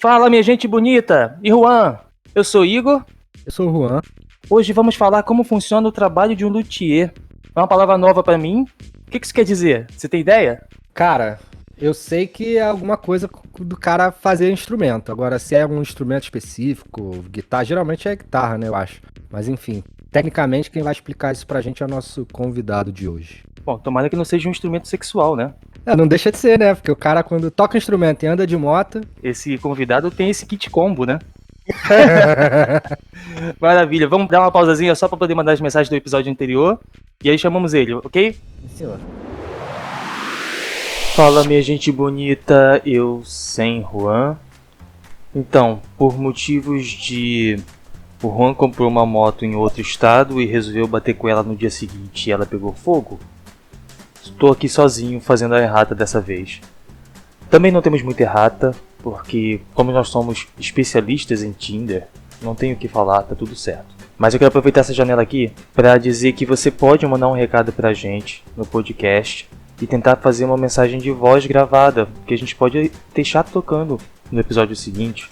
Fala, minha gente bonita! E Juan? Eu sou Igor. Eu sou o Juan. Hoje vamos falar como funciona o trabalho de um luthier. É uma palavra nova pra mim. O que isso quer dizer? Você tem ideia? Cara, eu sei que é alguma coisa do cara fazer instrumento. Agora, se é um instrumento específico, guitarra, geralmente é guitarra, né, eu acho. Mas enfim, tecnicamente quem vai explicar isso pra gente é o nosso convidado de hoje. Bom, tomara que não seja um instrumento sexual, né? Não deixa de ser, né? Porque o cara quando toca instrumento e anda de moto... Esse convidado tem esse kit combo, né? Maravilha, vamos dar uma pausazinha só pra poder mandar as mensagens do episódio anterior. E aí chamamos ele, ok? Senhor. Fala, minha gente bonita, eu sem Juan. Então, por motivos de... O Juan comprou uma moto em outro estado e resolveu bater com ela no dia seguinte e ela pegou fogo. Estou aqui sozinho fazendo a errata dessa vez. Também não temos muita errata, porque como nós somos especialistas em Tinder, não tenho o que falar, tá tudo certo. Mas eu quero aproveitar essa janela aqui para dizer que você pode mandar um recado pra gente no podcast e tentar fazer uma mensagem de voz gravada, que a gente pode deixar tocando no episódio seguinte.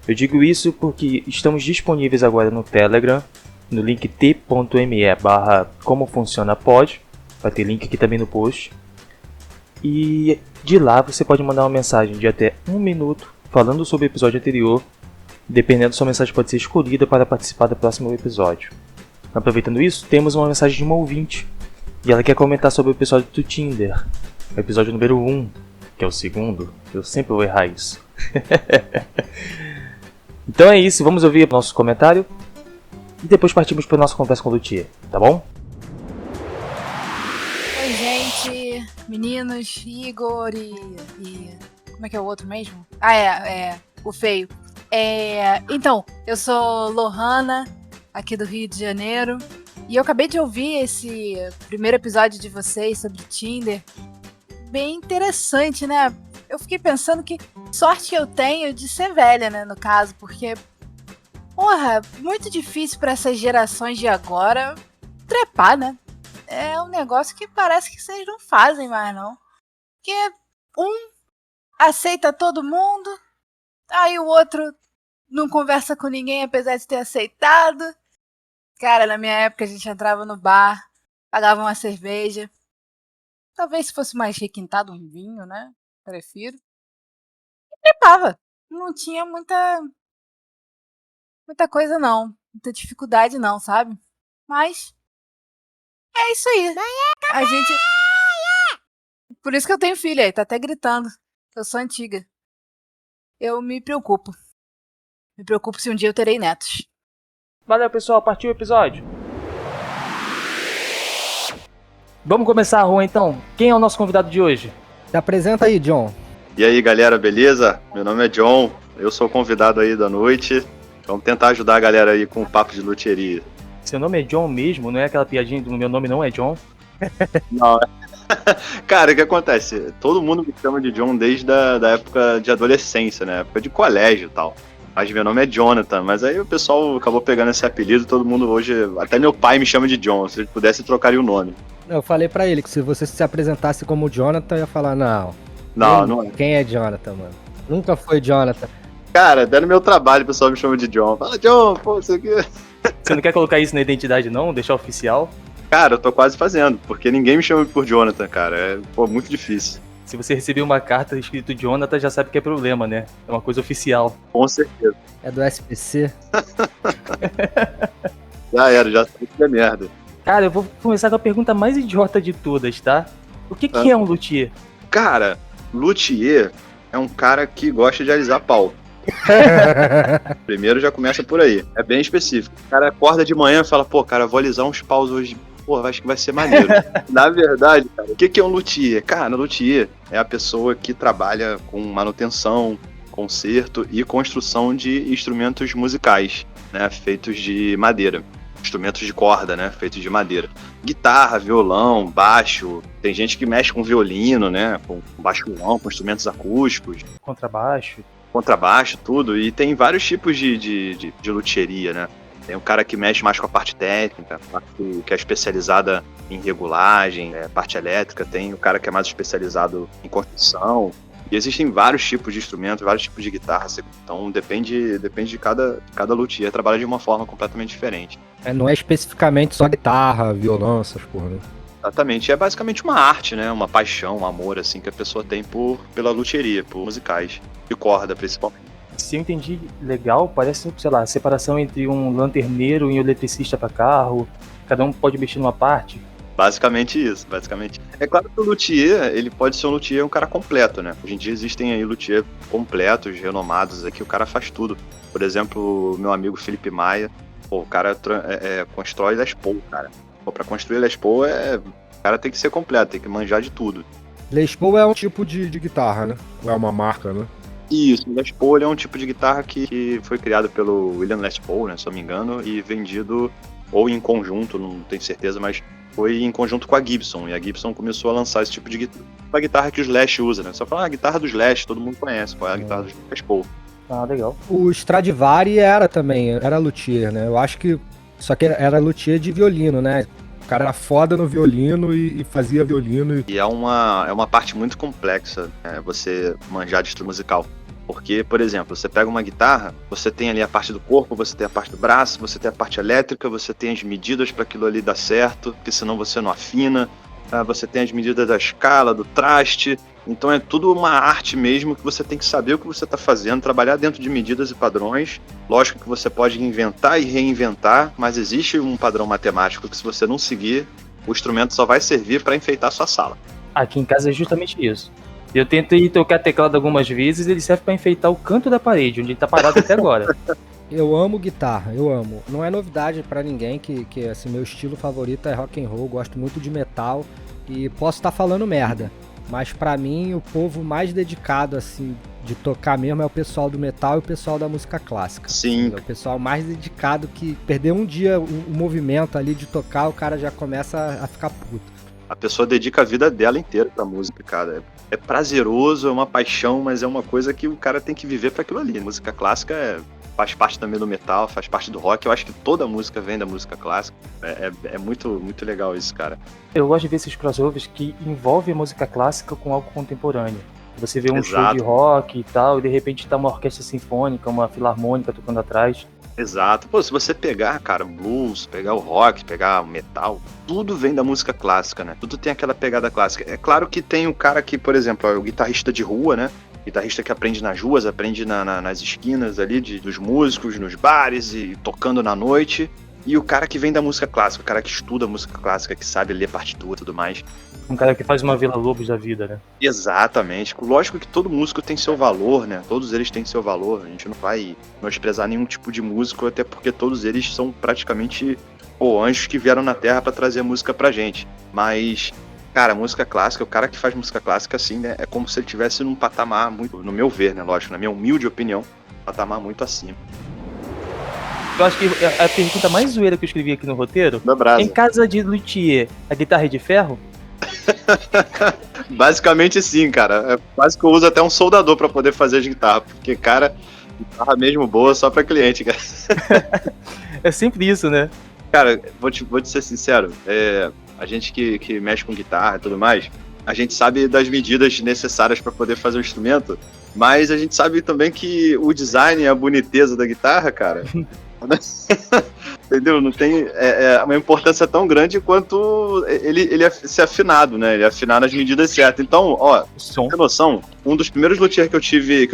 Eu digo isso porque estamos disponíveis agora no Telegram, no link t.me/comofuncionapod, vai ter link aqui também no post. E de lá você pode mandar uma mensagem de até 1 minuto falando sobre o episódio anterior. Dependendo, sua mensagem pode ser escolhida para participar do próximo episódio. Aproveitando isso, temos uma mensagem de uma ouvinte. E ela quer comentar sobre o episódio do Tinder. O episódio número 1, que é o segundo. Eu sempre vou errar isso. Então é isso, vamos ouvir nosso comentário. E depois partimos para a nossa conversa com o luthier, tá bom? Oi, gente, meninos, Igor e... Como é que é o outro mesmo? O feio. Então, eu sou Lohana, aqui do Rio de Janeiro. E eu acabei de ouvir esse primeiro episódio de vocês sobre Tinder. Bem interessante, né? Eu fiquei pensando que sorte que eu tenho de ser velha, né, no caso. Porque, porra, muito difícil para essas gerações de agora trepar, né? É um negócio que parece que vocês não fazem mais, não. Porque um aceita todo mundo, aí o outro não conversa com ninguém apesar de ter aceitado. Cara, na minha época a gente entrava no bar, pagava uma cerveja. Talvez se fosse mais requintado um vinho, né? Prefiro. E trepava. Não tinha muita coisa não. Muita dificuldade não, sabe? Mas é isso aí. A gente... Por isso que eu tenho filha aí, tá até gritando. Eu sou antiga. Eu me preocupo. Me preocupo se um dia eu terei netos. Valeu, pessoal, partiu o episódio. Vamos começar, Juan, então. Quem é o nosso convidado de hoje? Se apresenta aí, John. E aí, galera, beleza? Meu nome é John, eu sou o convidado aí da noite. Vamos tentar ajudar a galera aí com o papo de luthieria. Seu nome é John mesmo? Não é aquela piadinha do meu nome não é John? Não, cara, o que acontece? Todo mundo me chama de John desde da época de adolescência, né? Época de colégio e tal. Mas meu nome é Jonathan, mas aí o pessoal acabou pegando esse apelido, todo mundo hoje... Até meu pai me chama de John, se ele pudesse trocaria o nome. Eu falei pra ele que se você se apresentasse como Jonathan, eu ia falar, não é. Quem é Jonathan, mano? Nunca foi Jonathan. Cara, até no meu trabalho o pessoal me chama de John. Fala, John, pô, isso aqui... Você não quer colocar isso na identidade não? Deixar oficial? Cara, eu tô quase fazendo, porque ninguém me chama por Jonathan, cara. É, muito difícil. Se você receber uma carta escrito Jonathan, já sabe que é problema, né? É uma coisa oficial. Com certeza. É do SPC? Já sabe que é merda. Cara, eu vou começar com a pergunta mais idiota de todas, tá? O que é um luthier? Cara, luthier é um cara que gosta de alisar pau. Primeiro já começa por aí. É bem específico. O cara acorda de manhã e fala, pô, cara, vou alisar uns paus hoje. Pô, acho que vai ser maneiro. Na verdade, cara, o que é um luthier? Cara, luthier é a pessoa que trabalha com manutenção, conserto e construção de instrumentos musicais, né, feitos de madeira. Instrumentos de corda, né, feitos de madeira. Guitarra, violão, baixo. Tem gente que mexe com violino, né, com baixo-violão, com instrumentos acústicos. Contrabaixo, tudo. E tem vários tipos de luthieria, né. Tem um cara que mexe mais com a parte técnica, a parte que é especializada em regulagem, parte elétrica. Tem o cara que é mais especializado em construção. E existem vários tipos de instrumentos, vários tipos de guitarra, então depende de cada luthier, trabalha de uma forma completamente diferente. Não é especificamente só guitarra, violão, essas porra, né? Exatamente, é basicamente uma arte, né? Uma paixão, um amor, assim, que a pessoa tem pela luthieria, por musicais, de corda, principalmente. Se eu entendi legal, parece, sei lá, a separação entre um lanterneiro e um eletricista para carro, cada um pode mexer numa parte. Basicamente isso, basicamente. É claro que o luthier, ele pode ser um cara completo, né? Hoje em dia existem aí luthier completos, renomados, aqui o cara faz tudo. Por exemplo, o meu amigo Felipe Maia, pô, o cara constrói Les Paul, cara. Pô, pra construir Les Paul, o cara tem que ser completo, tem que manjar de tudo. Les Paul é um tipo de guitarra, né? Ou é uma marca, né? Isso, o Les Paul é um tipo de guitarra que foi criado pelo William Les Paul, né, se eu não me engano, e vendido ou em conjunto, não tenho certeza, mas foi em conjunto com a Gibson, e a Gibson começou a lançar esse tipo de guitarra. A guitarra que o Slash usa, né? Só falar a guitarra do Slash, todo mundo conhece, qual é a guitarra do Les Paul. Ah, legal. O Stradivari era luthier, né? Eu acho que só que era luthier de violino, né? O cara era foda no violino e fazia violino. E é uma parte muito complexa, né, você manjar de instrumento musical. Porque, por exemplo, você pega uma guitarra, você tem ali a parte do corpo, você tem a parte do braço, você tem a parte elétrica, você tem as medidas para aquilo ali dar certo, porque senão você não afina, você tem as medidas da escala, do traste. Então é tudo uma arte mesmo, que você tem que saber o que você está fazendo, trabalhar dentro de medidas e padrões. Lógico que você pode inventar e reinventar, mas existe um padrão matemático que, se você não seguir, o instrumento só vai servir para enfeitar a sua sala. Aqui em casa é justamente isso. Eu tentei tocar teclado algumas vezes, ele serve para enfeitar o canto da parede, onde ele tá parado até agora. Eu amo guitarra, eu amo. Não é novidade pra ninguém que assim, meu estilo favorito é rock and roll, gosto muito de metal e posso estar falando merda, mas pra mim o povo mais dedicado assim de tocar mesmo é o pessoal do metal e o pessoal da música clássica. Sim. É o pessoal mais dedicado, que perder um dia o movimento ali de tocar, o cara já começa a ficar puto. A pessoa dedica a vida dela inteira pra música, cara. É prazeroso, é uma paixão, mas é uma coisa que o cara tem que viver pra aquilo ali. Música clássica faz parte também do metal, faz parte do rock. Eu acho que toda música vem da música clássica. É muito, muito legal isso, cara. Eu gosto de ver esses crossovers que envolvem a música clássica com algo contemporâneo. Você vê um show de rock e tal, e de repente tá uma orquestra sinfônica, uma filarmônica tocando atrás. Exato. Pô, se você pegar, cara, blues, pegar o rock, pegar o metal, tudo vem da música clássica, né? Tudo tem aquela pegada clássica. É claro que tem o cara que, por exemplo, é o guitarrista de rua, né? Guitarrista que aprende nas ruas, aprende nas esquinas ali dos músicos, nos bares e tocando na noite. E o cara que vem da música clássica, o cara que estuda música clássica, que sabe ler partitura e tudo mais. Um cara que faz uma Vila Lobos da vida, né? Exatamente. Lógico que todo músico tem seu valor, né? Todos eles têm seu valor. A gente não vai menosprezar nenhum tipo de músico, até porque todos eles são praticamente anjos que vieram na Terra pra trazer a música pra gente. Mas, cara, música clássica, o cara que faz música clássica, assim, né? É como se ele estivesse num patamar muito, no meu ver, né? Lógico, na minha humilde opinião, um patamar muito acima. Eu acho que a pergunta mais zoeira que eu escrevi aqui no roteiro, em casa de luthier, a guitarra é de ferro? Basicamente sim, cara. Quase que eu uso até um soldador pra poder fazer as guitarras, porque, cara, guitarra mesmo boa só pra cliente, cara. É sempre isso, né? Cara, vou te ser sincero, a gente que mexe com guitarra e tudo mais, a gente sabe das medidas necessárias pra poder fazer o instrumento, mas a gente sabe também que o design e a boniteza da guitarra, cara... Entendeu? Não tem uma importância tão grande quanto ele ser afinado, né? Ele afinar nas medidas certas. Então, pra ter noção, um dos primeiros luthiers que eu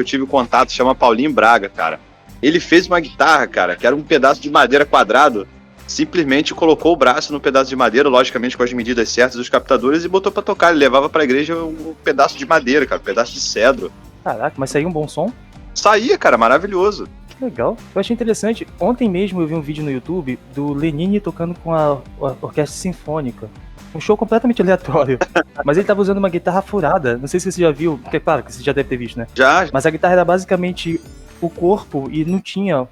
tive contato chama Paulinho Braga, cara. Ele fez uma guitarra, cara, que era um pedaço de madeira quadrado, simplesmente colocou o braço no pedaço de madeira, logicamente com as medidas certas dos captadores, e botou pra tocar. Ele levava pra igreja um pedaço de madeira, cara, um pedaço de cedro. Caraca, mas saiu um bom som? Saía, cara, maravilhoso. Legal. Eu achei interessante. Ontem mesmo eu vi um vídeo no YouTube do Lenine tocando com a orquestra sinfônica. Um show completamente aleatório. Mas ele tava usando uma guitarra furada. Não sei se você já viu, porque claro que você já deve ter visto, né? Já. Mas a guitarra era basicamente o corpo e não tinha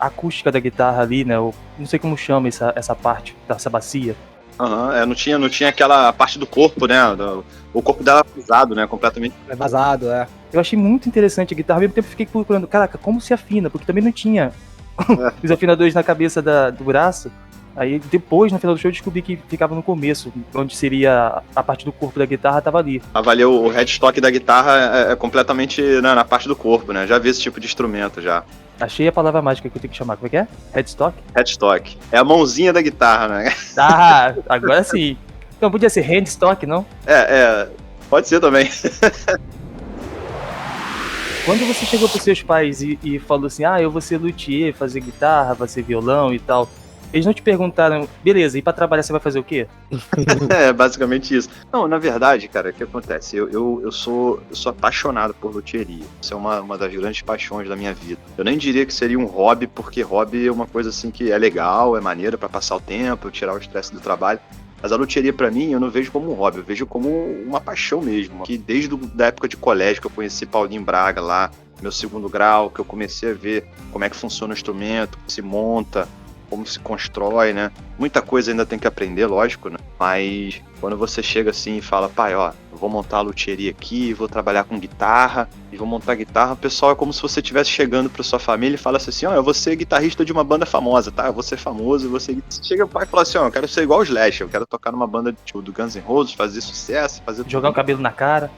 a acústica da guitarra ali, né? Não sei como chama essa parte, essa bacia. Não tinha aquela parte do corpo, né? O corpo dela vazado, né? Completamente. É vazado, Eu achei muito interessante a guitarra, ao mesmo tempo fiquei procurando, caraca, como se afina? Porque também não tinha os afinadores na cabeça do braço. Aí depois, no final do show, eu descobri que ficava no começo, onde seria a parte do corpo da guitarra, tava ali. Avaliou o headstock da guitarra é completamente na parte do corpo, né? Já vi esse tipo de instrumento já. Achei a palavra mágica que eu tenho que chamar. Como é que é? Headstock? Headstock. É a mãozinha da guitarra, né? Ah, agora sim. Então podia ser handstock, não? Pode ser também. Quando você chegou pros seus pais e falou assim, eu vou ser luthier, fazer guitarra, vou ser violão e tal, eles não te perguntaram, beleza, e pra trabalhar você vai fazer o quê? É basicamente isso. Não, na verdade, cara, o que acontece? Eu sou apaixonado por luthieria. Isso é uma das grandes paixões da minha vida. Eu nem diria que seria um hobby, porque hobby é uma coisa assim que é legal, é maneira pra passar o tempo, tirar o estresse do trabalho. Mas a luthieria pra mim, eu não vejo como um hobby, eu vejo como uma paixão mesmo. Que desde a época de colégio, que eu conheci Paulinho Braga lá, meu segundo grau, que eu comecei a ver como é que funciona o instrumento, como se monta, como se constrói, né? Muita coisa ainda tem que aprender, lógico, né? Mas quando você chega assim e fala, pai, ó, eu vou montar a luthieria aqui, vou trabalhar com guitarra, e vou montar guitarra, o pessoal é como se você estivesse chegando pra sua família e fala assim, ó, eu vou ser guitarrista de uma banda famosa, tá? Eu vou ser famoso, eu vou ser... Chega o pai e fala assim, ó, eu quero ser igual o Slash, eu quero tocar numa banda tipo, do Guns N' Roses, fazer sucesso, fazer... Jogar o cabelo na cara.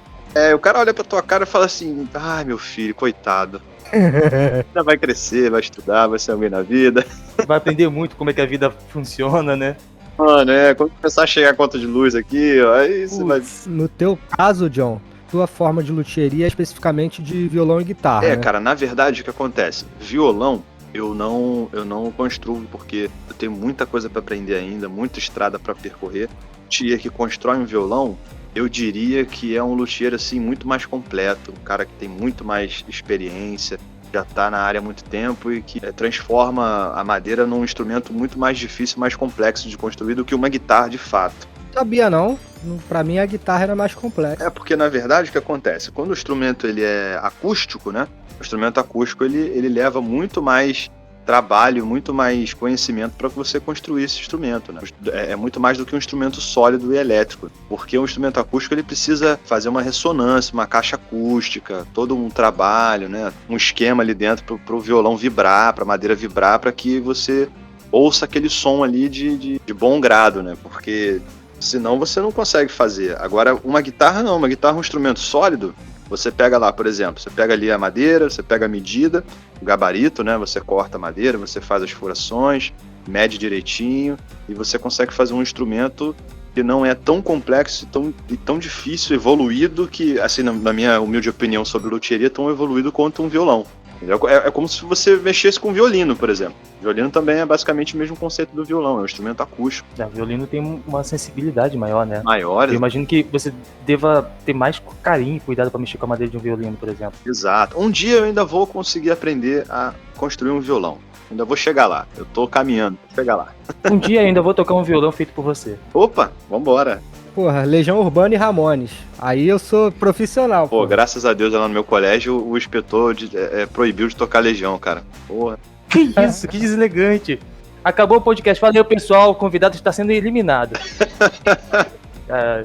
O cara olha pra tua cara e fala assim, ai, meu filho, coitado. Ainda vai crescer, vai estudar, vai ser alguém na vida. Vai aprender muito como é que a vida funciona, né? Mano, quando começar a chegar a conta de luz aqui, ó, aí você vai... No teu caso, John, tua forma de luthieria é especificamente de violão e guitarra, né? Cara, na verdade o que acontece? Violão, eu não construo porque eu tenho muita coisa pra aprender ainda, muita estrada pra percorrer. O luthier que constrói um violão, eu diria que é um luthier assim muito mais completo, um cara que tem muito mais experiência, já tá na área há muito tempo e que transforma a madeira num instrumento muito mais difícil, mais complexo de construir do que uma guitarra de fato. Sabia não, pra mim a guitarra era mais complexa. Porque na verdade o que acontece? Quando o instrumento ele é acústico, né? O instrumento acústico ele leva muito mais trabalho, muito mais conhecimento para você construir esse instrumento, né? É muito mais do que um instrumento sólido e elétrico, porque o instrumento acústico ele precisa fazer uma ressonância, uma caixa acústica, todo um trabalho, né? Um esquema ali dentro para o violão vibrar, para a madeira vibrar, para que você ouça aquele som ali de bom grado, né? Porque senão você não consegue fazer. Agora, uma guitarra não, uma guitarra é um instrumento sólido. Você pega lá, por exemplo, você pega ali a madeira, você pega a medida, o gabarito, né? Você corta a madeira, você faz as furações, mede direitinho e você consegue fazer um instrumento que não é tão complexo e tão difícil, evoluído, que, assim, na minha humilde opinião sobre luthieria, tão evoluído quanto um violão. É como se você mexesse com um violino, por exemplo. O violino também é basicamente o mesmo conceito do violão, é um instrumento acústico. O violino tem uma sensibilidade maior, né? Maior. Eu imagino que você deva ter mais carinho e cuidado para mexer com a madeira de um violino, por exemplo. Exato. Um dia eu ainda vou conseguir aprender a construir um violão. Ainda vou chegar lá. Eu tô caminhando pra chegar lá. Um dia eu ainda vou tocar um violão feito por você. Opa, vambora. Porra, Legião Urbana e Ramones. Aí eu sou profissional, pô. Graças a Deus lá no meu colégio o inspetor proibiu de tocar Legião, cara. Porra. Que isso, que deselegante. Acabou o podcast. Valeu, pessoal. O convidado está sendo eliminado.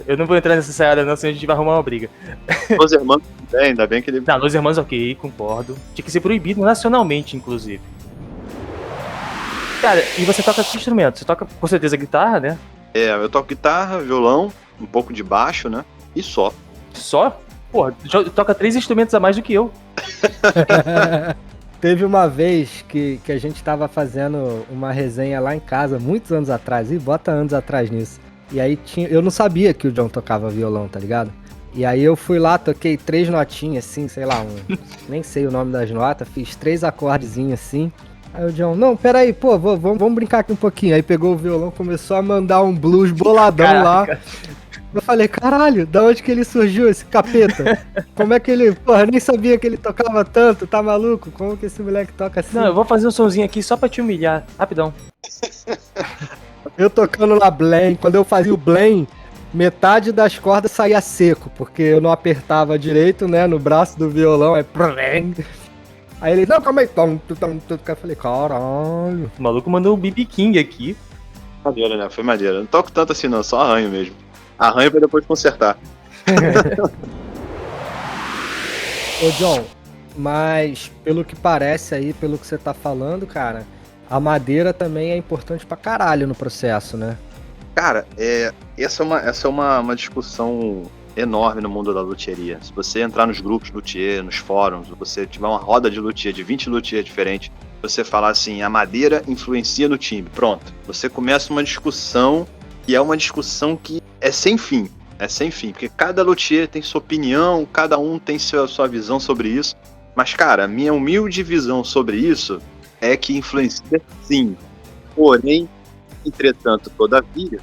Eu não vou entrar nessa seara, não, senão a gente vai arrumar uma briga. Los Hermanos também, ainda bem que ele... Não, Los Hermanos, ok, concordo. Tinha que ser proibido nacionalmente, inclusive. Cara, e você toca que instrumento? Você toca, com certeza, guitarra, né? Eu toco guitarra, violão, um pouco de baixo, né? E só. Só? Porra, toca 3 instrumentos a mais do que eu. Teve uma vez que a gente tava fazendo uma resenha lá em casa, muitos anos atrás, e bota anos atrás nisso. E aí eu não sabia que o John tocava violão, tá ligado? E aí eu fui lá, toquei 3 notinhas assim, sei lá, nem sei o nome das notas, fiz 3 acordezinhos assim. Aí o John, não, peraí, pô, vamos brincar aqui um pouquinho. Aí pegou o violão, começou a mandar um blues boladão. Caraca. Lá. Eu falei, caralho, da onde que ele surgiu, esse capeta? Como é que ele, porra, nem sabia que ele tocava tanto, tá maluco? Como que esse moleque toca assim? Não, eu vou fazer um sonzinho aqui só pra te humilhar, rapidão. Eu tocando lá blém, quando eu fazia o blém, metade das cordas saía seco, porque eu não apertava direito, né, no braço do violão, Aí ele, não, calma aí, eu falei, caralho. O maluco mandou um BB King aqui. Maneiro, né? Foi maneiro. Não toco tanto assim não, só arranho mesmo. Arranho pra depois consertar. Ô John, mas pelo que parece aí, pelo que você tá falando, cara, a madeira também é importante pra caralho no processo, né? Cara, essa é uma discussão enorme no mundo da luthieria. Se você entrar nos grupos luthier, nos fóruns, você tiver uma roda de luthier, de 20 luthier diferentes, você falar assim, a madeira influencia no timbre. Pronto. Você começa uma discussão e é uma discussão que é sem fim. É sem fim, porque cada luthier tem sua opinião, cada um tem sua visão sobre isso. Mas, cara, a minha humilde visão sobre isso é que influencia sim. Porém, entretanto, todavia,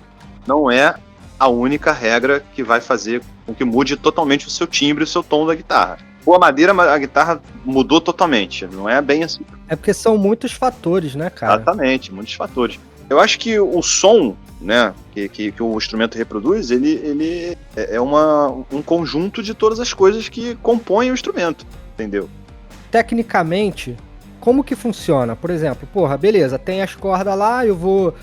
não é a única regra que vai fazer com que mude totalmente o seu timbre e o seu tom da guitarra. Com a madeira, a guitarra mudou totalmente. Não é bem assim. É porque são muitos fatores, né, cara? Exatamente, muitos fatores. Eu acho que o som, né, que o instrumento reproduz, ele é um conjunto de todas as coisas que compõem o instrumento, entendeu? Tecnicamente, como que funciona? Por exemplo, porra, beleza, tem as cordas lá, eu vou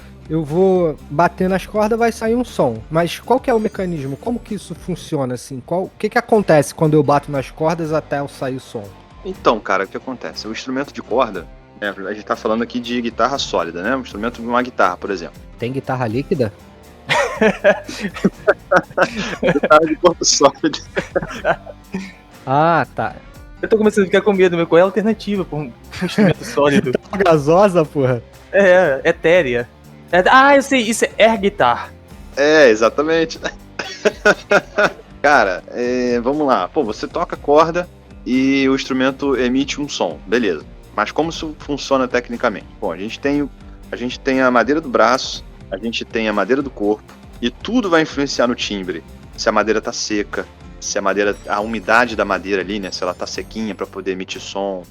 bater nas cordas, vai sair um som. Mas qual que é o mecanismo? Como que isso funciona, assim? O que acontece quando eu bato nas cordas até sair o som? Então, cara, o que acontece? O instrumento de corda, né, a gente tá falando aqui de guitarra sólida, né? Um instrumento de uma guitarra, por exemplo. Tem guitarra líquida? Guitarra de corda sólida. Ah, tá. Eu tô começando a ficar com medo, meu. Qual é a alternativa pra um instrumento sólido? Gasosa, porra. É, etérea. Eu sei, isso é air guitar. É, exatamente. Cara, vamos lá. Pô, você toca corda e o instrumento emite um som, beleza. Mas como isso funciona tecnicamente? Bom, a gente tem a madeira do braço, a gente tem a madeira do corpo, e tudo vai influenciar no timbre. Se a madeira tá seca, se a umidade da madeira ali, né, se ela tá sequinha para poder emitir som,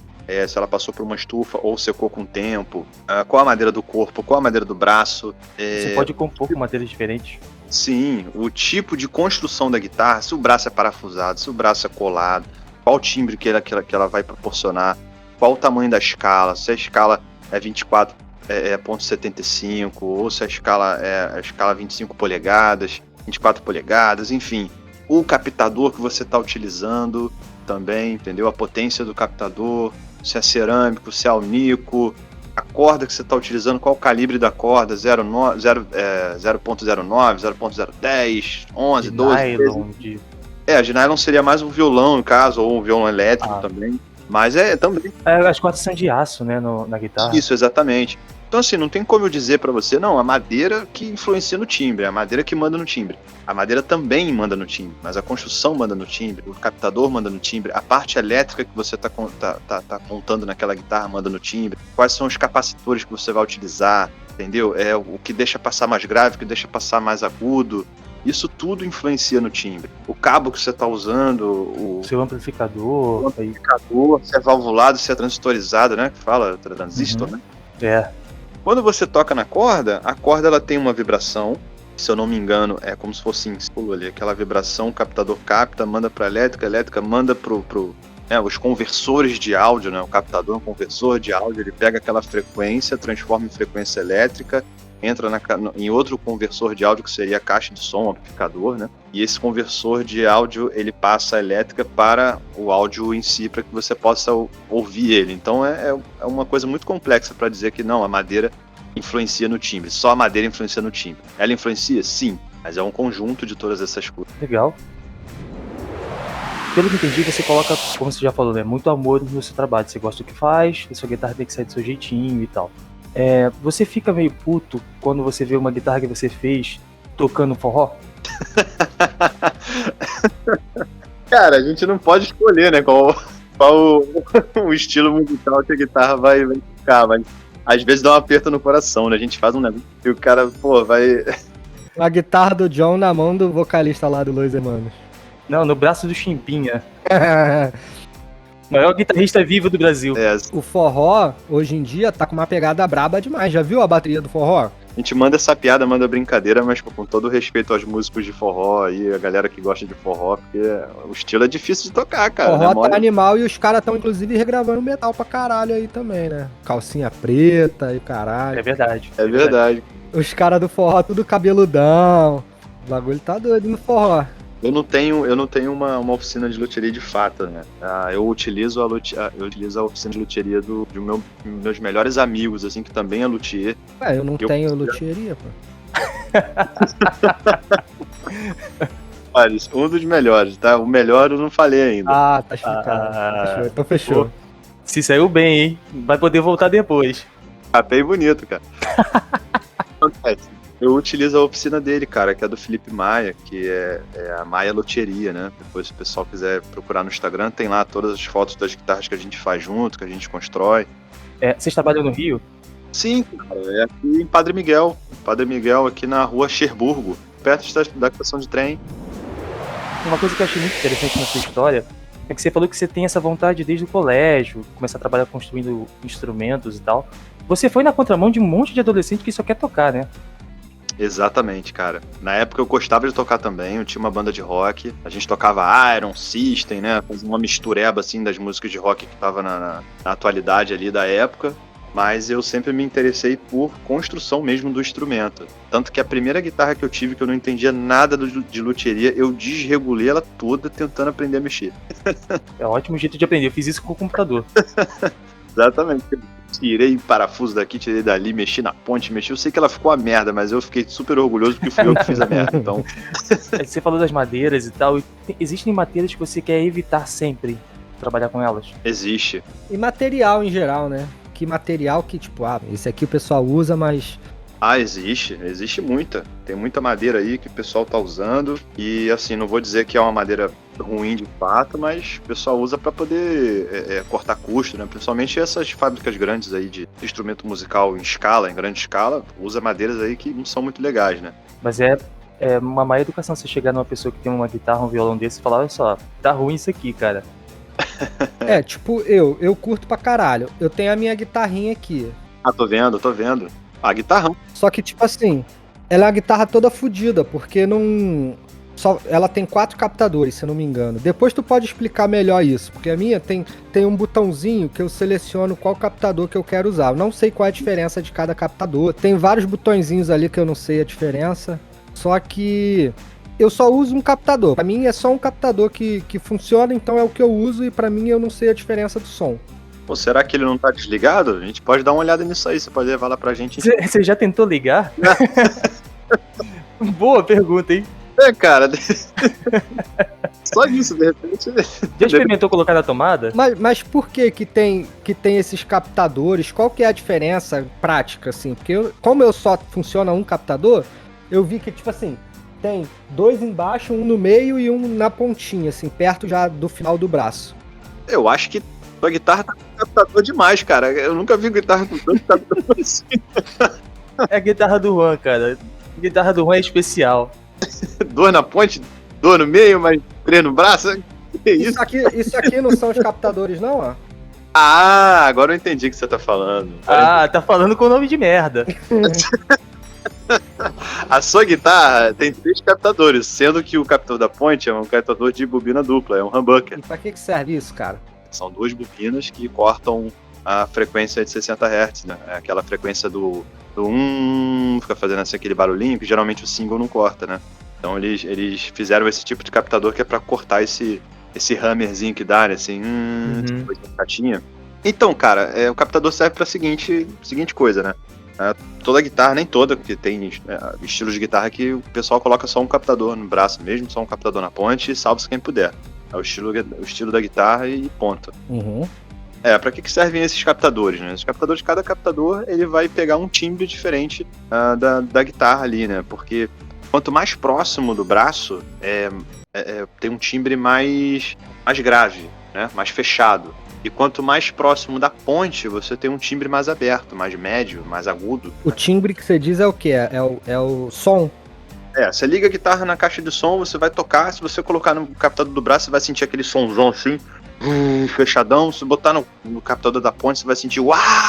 se ela passou por uma estufa ou secou com o tempo, qual a madeira do corpo, qual a madeira do braço. Você pode compor com madeiras diferentes. Sim, o tipo de construção da guitarra, se o braço é parafusado, se o braço é colado, qual timbre que ela vai proporcionar, qual o tamanho da escala, se a escala é 24,75 ou se a escala é 25 polegadas, 24 polegadas, enfim. O captador que você está utilizando também, entendeu? A potência do captador, se é cerâmico, se é alnico, a corda que você está utilizando, qual o calibre da corda, 0.09, 0.010, 11, 12. Nylon, a de nylon seria mais um violão, no caso, ou um violão elétrico também. Mas também. As cordas são de aço, né, na guitarra. Isso, exatamente. Então, assim, não tem como eu dizer pra você, não, a madeira que influencia no timbre, a madeira que manda no timbre. A madeira também manda no timbre, mas a construção manda no timbre, o captador manda no timbre, a parte elétrica que você tá contando naquela guitarra manda no timbre, quais são os capacitores que você vai utilizar, entendeu? O que deixa passar mais grave, o que deixa passar mais agudo. Isso tudo influencia no timbre. O cabo que você está usando, o seu amplificador, se é valvulado, se é transistorizado, né? Que fala transistor, né? É. Quando você toca na corda, a corda ela tem uma vibração. Se eu não me engano, é como se fosse ali, aquela vibração, o captador capta, manda para a elétrica manda os conversores de áudio, né? O captador é um conversor de áudio, ele pega aquela frequência, transforma em frequência elétrica, entra em outro conversor de áudio que seria a caixa de som, o amplificador, né? E esse conversor de áudio, ele passa a elétrica para o áudio em si, para que você possa ouvir ele. Então é uma coisa muito complexa para dizer que não, a madeira influencia no timbre, só a madeira influencia no timbre. Ela influencia? Sim, mas é um conjunto de todas essas coisas. Legal. Pelo que entendi, você coloca, como você já falou, né, muito amor no seu trabalho. Você gosta do que faz, a sua guitarra tem que sair do seu jeitinho e tal. Você fica meio puto quando você vê uma guitarra que você fez tocando forró? Cara, a gente não pode escolher, né, qual o estilo musical que a guitarra vai tocar, mas às vezes dá um aperto no coração, né? A gente faz um negócio e o cara, vai... A guitarra do John na mão do vocalista lá do Los Hermanos. Não, no braço do Chimbinha. Maior guitarrista vivo do Brasil. O forró, hoje em dia, tá com uma pegada braba demais. Já viu a bateria do forró? A gente manda essa piada, manda brincadeira, mas com todo respeito aos músicos de forró e a galera que gosta de forró, porque o estilo é difícil de tocar, cara. Forró tá animal e os caras estão, inclusive, regravando metal pra caralho aí também, né? Calcinha preta e caralho. É verdade. É verdade. Os caras do forró tudo cabeludão. O bagulho tá doido no forró. Eu não tenho uma oficina de luthieria de fato, né? Eu utilizo a oficina de luthieria de meus melhores amigos, assim, que também é luthier. Eu não tenho luthieria, pô. Olha, um dos melhores, tá? O melhor eu não falei ainda. Tá explicado. Fechou, então fechou. Pô, se saiu bem, hein? Vai poder voltar depois. Bem bonito, cara. Acontece. Eu utilizo a oficina dele, cara, que é do Felipe Maia, que é a Maia Luthieria, né? Depois, se o pessoal quiser procurar no Instagram, tem lá todas as fotos das guitarras que a gente faz junto, que a gente constrói. Vocês trabalham no Rio? Sim, cara, é aqui em Padre Miguel. Padre Miguel, aqui na rua Cherburgo, perto da estação de trem. Uma coisa que eu achei muito interessante na sua história é que você falou que você tem essa vontade desde o colégio, começar a trabalhar construindo instrumentos e tal. Você foi na contramão de um monte de adolescente que só quer tocar, né? Exatamente, cara. Na época eu gostava de tocar também, eu tinha uma banda de rock, a gente tocava Iron, System, né, fazia uma mistureba assim das músicas de rock que tava na atualidade ali da época, mas eu sempre me interessei por construção mesmo do instrumento. Tanto que a primeira guitarra que eu tive, que eu não entendia nada de luthieria, eu desregulei ela toda tentando aprender a mexer. É um ótimo jeito de aprender, eu fiz isso com o computador. Exatamente. Tirei parafuso daqui, tirei dali, mexi na ponte, eu sei que ela ficou a merda, mas eu fiquei super orgulhoso porque fui eu que fiz a merda, então... Você falou das madeiras e tal, existem madeiras que você quer evitar sempre trabalhar com elas? Existe. E material em geral, né? Que material que, tipo, esse aqui o pessoal usa, mas... Existe muita. Tem muita madeira aí que o pessoal tá usando. E assim, não vou dizer que é uma madeira ruim de fato, mas o pessoal usa para poder cortar custo, né? Principalmente essas fábricas grandes aí de instrumento musical em grande escala, usa madeiras aí que não são muito legais, né? Mas é uma má educação você chegar numa pessoa que tem uma guitarra, um violão desse e falar, olha só, tá ruim isso aqui, cara. Tipo, eu curto pra caralho. Eu tenho a minha guitarrinha aqui. Tô vendo. A guitarra. Só que, tipo assim, ela é uma guitarra toda fodida, porque não... ela tem 4 captadores, se eu não me engano. Depois tu pode explicar melhor isso, porque a minha tem um botãozinho que eu seleciono qual captador que eu quero usar. Eu não sei qual é a diferença de cada captador. Tem vários botõezinhos ali que eu não sei a diferença. Só que eu só uso um captador. Pra mim é só um captador que funciona, então é o que eu uso e pra mim eu não sei a diferença do som. Pô, será que ele não tá desligado? A gente pode dar uma olhada nisso aí, você pode levar lá pra gente. Você já tentou ligar? Boa pergunta, hein? Cara, só isso, de repente... Já experimentou colocar na tomada? Mas por que tem esses captadores? Qual que é a diferença prática, assim? Porque como só funciona um captador, eu vi que, tipo assim, tem 2 embaixo, um no meio e um na pontinha, assim, perto já do final do braço. Eu acho que a guitarra tá com captador demais, cara. Eu nunca vi guitarra com tanto captador assim. É a guitarra do Juan, cara. A guitarra do Juan é especial. 2 na ponte, 2 no meio, mas 3 no braço. Que isso? Isso aqui não são os captadores, não, ó? Agora eu entendi o que você tá falando. Tá falando com nome de merda. A sua guitarra tem 3 captadores, sendo que o captador da ponte é um captador de bobina dupla, é um humbucker. E pra que serve isso, cara? São 2 bobinas que cortam a frequência de 60 Hz, né? É aquela frequência do fica fazendo assim, aquele barulhinho que geralmente o single não corta, né? Então eles fizeram esse tipo de captador que é pra cortar esse hammerzinho que dá, né? Assim, coisa chatinha. Então, cara, o captador serve pra seguinte coisa, né? Toda guitarra, nem toda, porque tem estilos de guitarra que o pessoal coloca só um captador no braço mesmo, só um captador na ponte, e salva-se quem puder. É o estilo da guitarra e ponto. Uhum. Pra que servem esses captadores, né? Os captadores, cada captador, ele vai pegar um timbre diferente da guitarra ali, né? Porque quanto mais próximo do braço, tem um timbre mais grave, né? Mais fechado. E quanto mais próximo da ponte, você tem um timbre mais aberto, mais médio, mais agudo. O timbre que você diz é o quê? É o som? Você liga a guitarra na caixa de som, você vai tocar, se você colocar no captador do braço, você vai sentir aquele somzão assim, fechadão. Se botar no captador da ponte, você vai sentir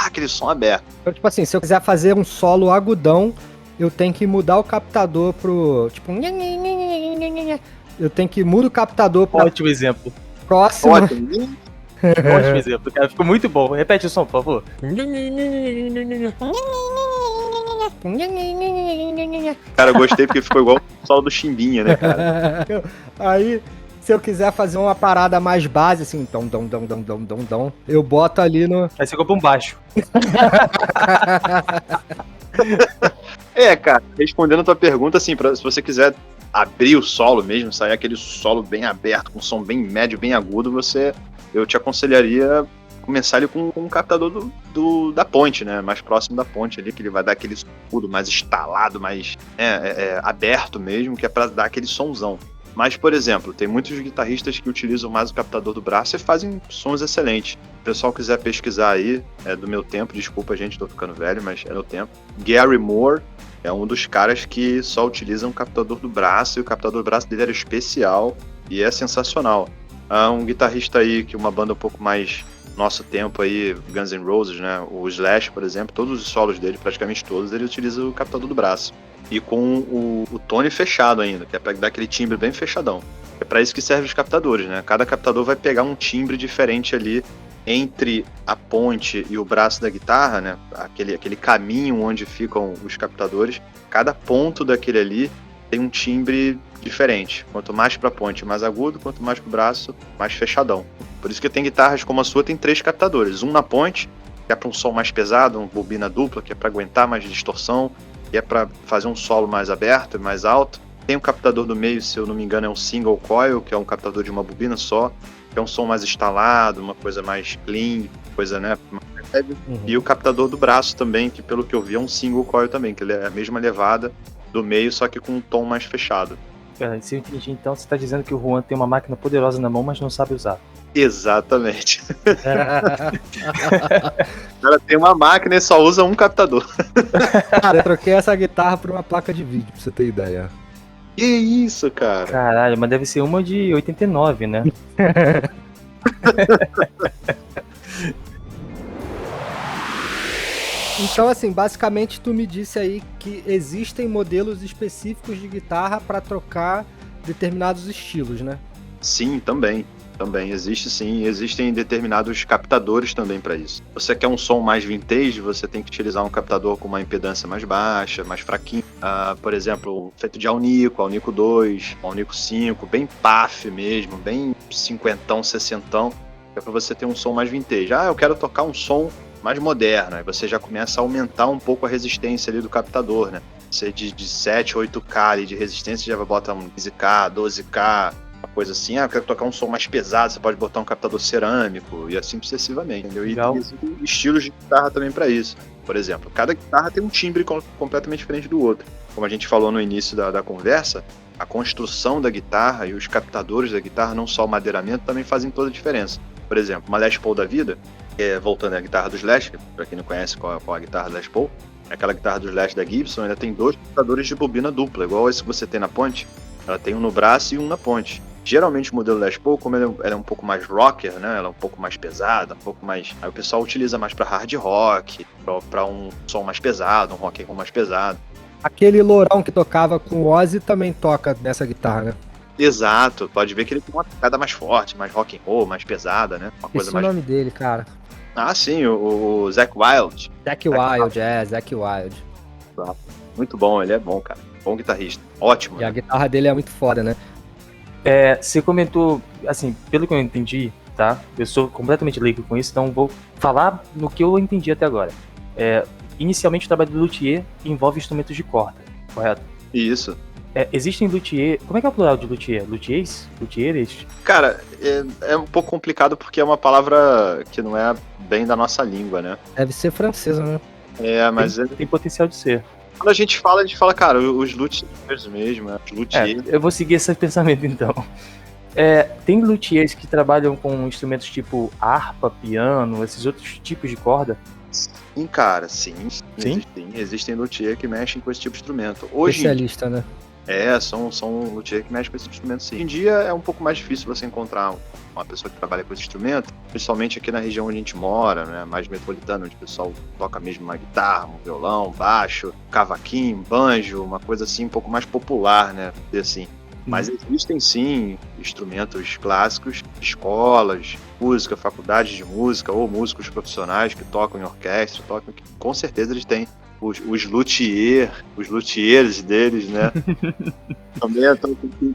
aquele som aberto. Então, tipo assim, se eu quiser fazer um solo agudão, eu tenho que mudar o captador pro, tipo... Eu tenho que mudar o captador pro... Ótimo exemplo. Próximo. Ótimo. Ótimo exemplo, cara. Ficou muito bom. Repete o som, por favor. Cara, eu gostei porque ficou igual o solo do Chimbinha, né, cara? Aí, se eu quiser fazer uma parada mais base, assim, eu boto ali no. Aí você compra um baixo. Cara, respondendo a tua pergunta, assim, se você quiser abrir o solo mesmo, sair aquele solo bem aberto, com som bem médio, bem agudo, eu te aconselharia começar ele com um captador da ponte, né? Mais próximo da ponte ali, que ele vai dar aquele escudo mais estalado, mais aberto mesmo, que é pra dar aquele sonzão. Mas, por exemplo, tem muitos guitarristas que utilizam mais o captador do braço e fazem sons excelentes. Se o pessoal quiser pesquisar aí, é do meu tempo, desculpa gente, tô ficando velho, mas é do tempo. Gary Moore é um dos caras que só utiliza um captador do braço, e o captador do braço dele era especial e é sensacional. Um guitarrista aí, que uma banda um pouco mais nosso tempo aí, Guns N' Roses, né? O Slash, por exemplo, todos os solos dele, praticamente todos, ele utiliza o captador do braço. E com o tone fechado ainda, que é pra dar aquele timbre bem fechadão. É pra isso que servem os captadores, né? Cada captador vai pegar um timbre diferente ali entre a ponte e o braço da guitarra, né? Aquele caminho onde ficam os captadores. Cada ponto daquele ali tem um timbre diferente. Quanto mais pra ponte, mais agudo. Quanto mais pro braço, mais fechadão. Por isso que tem guitarras como a sua, tem 3 captadores. Um na ponte, que é pra um som mais pesado, uma bobina dupla, que é pra aguentar mais distorção, e é pra fazer um solo mais aberto e mais alto. Tem o captador do meio, se eu não me engano, é um single coil, que é um captador de uma bobina só, que é um som mais instalado, uma coisa mais clean, coisa, né, mais leve. E o captador do braço também, que pelo que eu vi é um single coil também, que ele é a mesma levada do meio, só que com um tom mais fechado. Se eu entendi, então você tá dizendo que o Juan tem uma máquina poderosa na mão, mas não sabe usar. Exatamente. O cara tem uma máquina e só usa um captador. Cara, eu troquei essa guitarra por uma placa de vídeo, pra você ter ideia. Que isso, cara? Caralho, mas deve ser uma de 89, né? Então, assim, basicamente tu me disse aí que existem modelos específicos de guitarra para trocar determinados estilos, né? Sim, também. Também existe, sim. Existem determinados captadores também para isso. Você quer um som mais vintage, você tem que utilizar um captador com uma impedância mais baixa, mais fraquinho. Por exemplo, feito de Alnico 2, Alnico 5, bem paf mesmo, bem cinquentão, sessentão. É para você ter um som mais vintage. Eu quero tocar um som mais moderno. Aí você já começa a aumentar um pouco a resistência ali do captador, né? Você de 7, 8K ali de resistência já vai botar um 15K, 12K, uma coisa assim. Eu quero tocar um som mais pesado, você pode botar um captador cerâmico e assim sucessivamente, entendeu? Legal. E existem estilos de guitarra também para isso. Por exemplo, cada guitarra tem um timbre completamente diferente do outro. Como a gente falou no início da conversa, a construção da guitarra e os captadores da guitarra, não só o madeiramento, também fazem toda a diferença. Por exemplo, uma Les Paul da vida, voltando à guitarra do Slash, para quem não conhece qual é a guitarra Les Paul, aquela guitarra do Slash da Gibson ainda tem 2 captadores de bobina dupla, igual esse que você tem na ponte. Ela tem um no braço e um na ponte. Geralmente o modelo Les Paul, como ela é um pouco mais rocker, né? Ela é um pouco mais pesada, um pouco mais... Aí o pessoal utiliza mais para hard rock, para um som mais pesado, um rock and roll mais pesado. Aquele lourão que tocava com o Ozzy também toca nessa guitarra, né? Exato, pode ver que ele tem uma tocada mais forte, mais rock and roll, mais pesada, né? Uma coisa Esse mais... é o nome dele, cara. Sim, o Zakk Wylde. Zakk Wylde. Muito bom, ele é bom, cara. Bom guitarrista. Ótimo. E né? a guitarra dele é muito foda, né? Você comentou, assim, pelo que eu entendi, tá? Eu sou completamente leigo com isso, então vou falar no que eu entendi até agora. Inicialmente o trabalho do luthier envolve instrumentos de corda, correto? Isso. Existem luthier... Como é que é o plural de luthier? Luthiers? Luthieres? Cara, é um pouco complicado porque é uma palavra que não é bem da nossa língua, né? Deve ser francesa, né? Mas Tem potencial de ser. quando a gente fala, cara, os luthiers mesmo, os luthiers. Eu vou seguir esse pensamento então. Tem luthiers que trabalham com instrumentos tipo harpa, piano, esses outros tipos de corda? Sim, cara, sim. Existem luthiers que mexem com esse tipo de instrumento. Hoje, Especialista, né? são luthiers que mexem com esse instrumento, sim. Hoje em dia é um pouco mais difícil você encontrar uma pessoa que trabalha com esse instrumento, principalmente aqui na região onde a gente mora, né, mais metropolitana, onde o pessoal toca mesmo uma guitarra, um violão, baixo, cavaquinho, banjo, uma coisa assim um pouco mais popular, né, assim. Mas existem sim instrumentos clássicos, escolas, música, faculdades de música ou músicos profissionais que tocam em orquestra, com certeza eles têm os luthiers deles, né?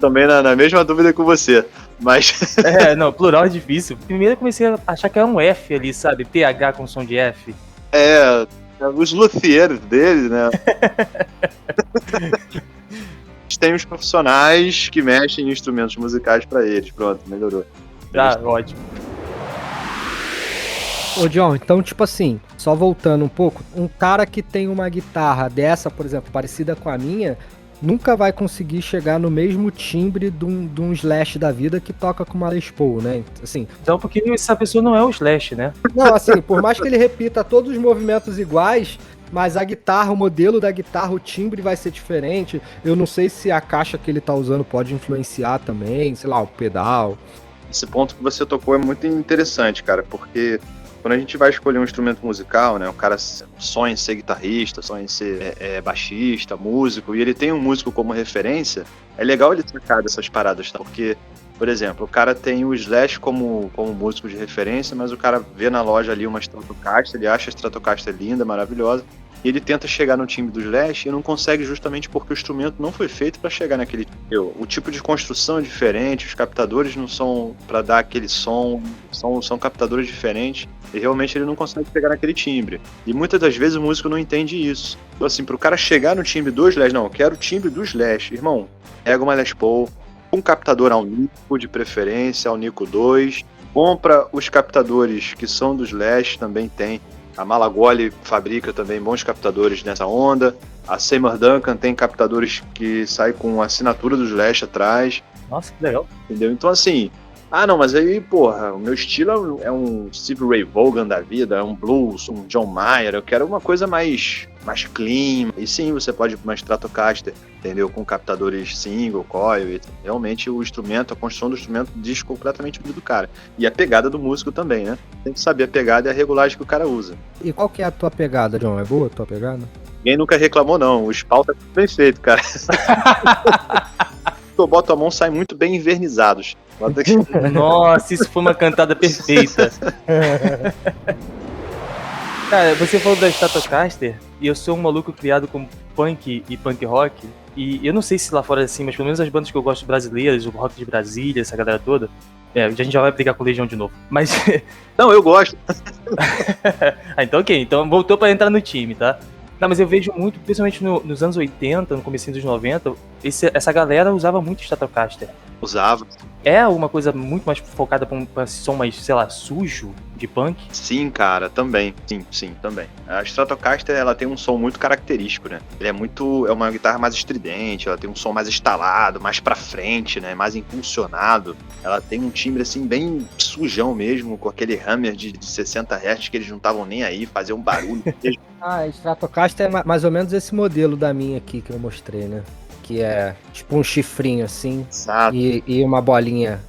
também na mesma dúvida que você. Mas. Não, plural é difícil. Primeiro eu comecei a achar que era um F ali, sabe? TH com som de F. Os luthiers deles, né? Tem os profissionais que mexem em instrumentos musicais pra eles. Pronto, melhorou. Ótimo. Ô, John, então, tipo assim, só voltando um pouco, um cara que tem uma guitarra dessa, por exemplo, parecida com a minha, nunca vai conseguir chegar no mesmo timbre de um Slash da vida que toca com uma Les Paul, né? Assim, então, porque essa pessoa não é o Slash, né? Não, assim, por mais que ele repita todos os movimentos iguais, mas a guitarra, o modelo da guitarra, o timbre vai ser diferente. Eu não sei se a caixa que ele tá usando pode influenciar também, sei lá, o pedal. Esse ponto que você tocou é muito interessante, cara, porque quando a gente vai escolher um instrumento musical, né, o cara sonha em ser guitarrista, sonha em ser baixista, músico, e ele tem um músico como referência, é legal ele sacar dessas paradas, tá? Porque, por exemplo, o cara tem o Slash como músico de referência, mas o cara vê na loja ali uma Stratocaster, ele acha a Stratocaster linda, maravilhosa, e ele tenta chegar no timbre do Slash e não consegue justamente porque o instrumento não foi feito para chegar naquele timbre. O tipo de construção é diferente, os captadores não são para dar aquele som, são captadores diferentes, e realmente ele não consegue chegar naquele timbre. E muitas das vezes o músico não entende isso. Então assim, pro cara chegar no timbre do Slash, não, eu quero o timbre do Slash, irmão, pega uma Les Paul, um captador Alnico de preferência, Alnico 2, compra os captadores que são do Slash, também tem. A Malagoli fabrica também bons captadores nessa onda. A Seymour Duncan tem captadores que saem com a assinatura do Slash atrás. Nossa, que legal. Entendeu? Então assim, não, mas aí, porra, o meu estilo é um Steve Ray Vaughan da vida, é um blues, um John Mayer, eu quero uma coisa mais clean. E sim, você pode ir para uma Stratocaster, entendeu? Com captadores single, coil, e realmente o instrumento, a construção do instrumento diz completamente o do cara. E a pegada do músico também, né? Tem que saber a pegada e a regulagem que o cara usa. E qual que é a tua pegada, John? É boa a tua pegada? Ninguém nunca reclamou, não. O spawn tá bem feito, cara. Eu boto a mão, sai muito bem invernizados. Nossa, isso foi uma cantada perfeita. Cara, você falou da Stratocaster, e eu sou um maluco criado com punk e punk rock, e eu não sei se lá fora é assim, mas pelo menos as bandas que eu gosto brasileiras, o rock de Brasília, essa galera toda, a gente já vai brigar com o Legião de novo. Mas... Não, eu gosto. Então ok, então voltou pra entrar no time, tá? Não, mas eu vejo muito, principalmente nos anos 80, no comecinho dos 90, essa galera usava muito Stratocaster. Usava. É uma coisa muito mais focada pra esse som mais, sei lá, sujo de punk? Sim, cara, também. Sim, também. A Stratocaster, ela tem um som muito característico, né? Ele é uma guitarra mais estridente, ela tem um som mais estalado, mais pra frente, né? Mais impulsionado. Ela tem um timbre, assim, bem sujão mesmo, com aquele hammer de 60 Hz que eles não estavam nem aí, faziam um barulho. A Stratocaster é mais ou menos esse modelo da minha aqui que eu mostrei, né? Que é tipo um chifrinho assim. Exato. E uma bolinha.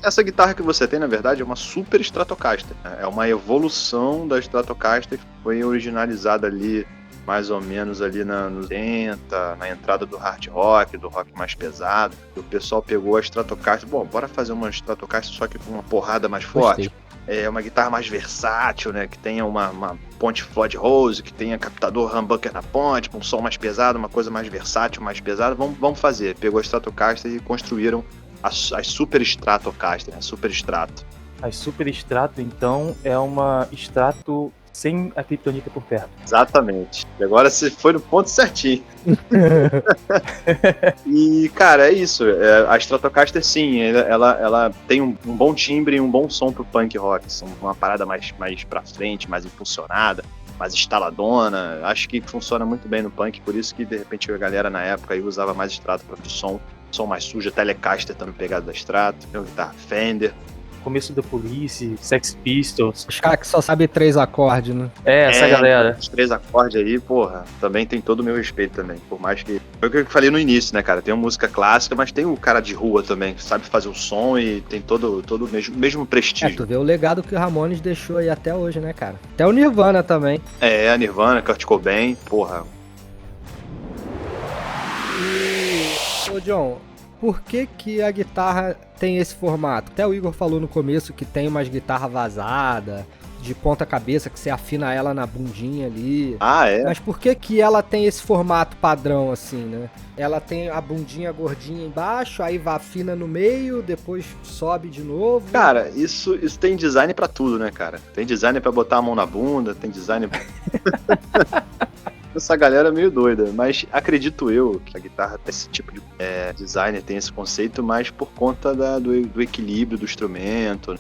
Essa guitarra que você tem, na verdade, é uma super Stratocaster. É uma evolução da Stratocaster que foi originalizada ali, mais ou menos ali nos 80, na entrada do hard rock, do rock mais pesado. O pessoal pegou a Stratocaster. Bom, bora fazer uma Stratocaster só que com uma porrada mais forte. É uma guitarra mais versátil, né? Que tenha uma ponte Floyd Rose, que tenha captador humbucker na ponte, um som mais pesado, uma coisa mais versátil, mais pesada. Vamos fazer. Pegou a Stratocaster e construíram as Super Stratocaster, né? Super Strato. A Super Strato, então, é uma Strato sem a kryptonita por perto. Exatamente. E agora você foi no ponto certinho. E, cara, é isso. A Stratocaster, sim, ela tem um bom timbre e um bom som pro punk rock. São uma parada mais pra frente, mais impulsionada, mais instaladona. Acho que funciona muito bem no punk, por isso que, de repente, a galera na época aí usava mais Strato para som mais sujo. Telecaster também pegado da Strato, tem uma guitarra Fender. Começo da Police, Sex Pistols. Os caras que só sabem 3 acordes, né? Essa galera. Os 3 acordes aí, porra, também tem todo o meu respeito também. Por mais que... Foi o que eu falei no início, né, cara? Tem uma música clássica, mas tem o cara de rua também, que sabe fazer o som e tem todo o mesmo prestígio. Tu vê o legado que o Ramones deixou aí até hoje, né, cara? Até o Nirvana também. A Nirvana, Kurt Cobain, porra. Ô, John, por que a guitarra tem esse formato? Até o Igor falou no começo que tem umas guitarras vazadas, de ponta cabeça, que você afina ela na bundinha ali. Ah, é? Mas por que que ela tem esse formato padrão assim, né? Ela tem a bundinha gordinha embaixo, aí afina no meio, depois sobe de novo. Cara, isso tem design pra tudo, né, cara? Tem design pra botar a mão na bunda, tem design pra... Essa galera é meio doida, mas acredito eu que a guitarra tem esse tipo de designer, tem esse conceito, mas por conta do equilíbrio do instrumento,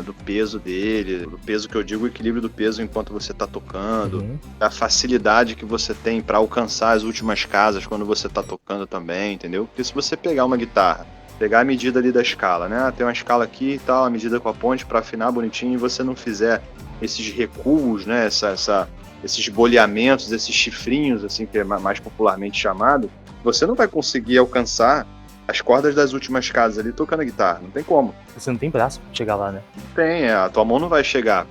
do peso dele, do peso que eu digo, o equilíbrio do peso enquanto você tá tocando, a facilidade que você tem pra alcançar as últimas casas quando você tá tocando também, entendeu? Porque se você pegar uma guitarra, pegar a medida ali da escala, né? Tem uma escala aqui e tal, a medida com a ponte pra afinar bonitinho, e você não fizer esses recuos, né? Esses boleamentos, esses chifrinhos, assim, que é mais popularmente chamado, você não vai conseguir alcançar as cordas das últimas casas ali tocando a guitarra. Não tem como. Você não tem braço pra chegar lá, né? Não tem, a tua mão não vai chegar.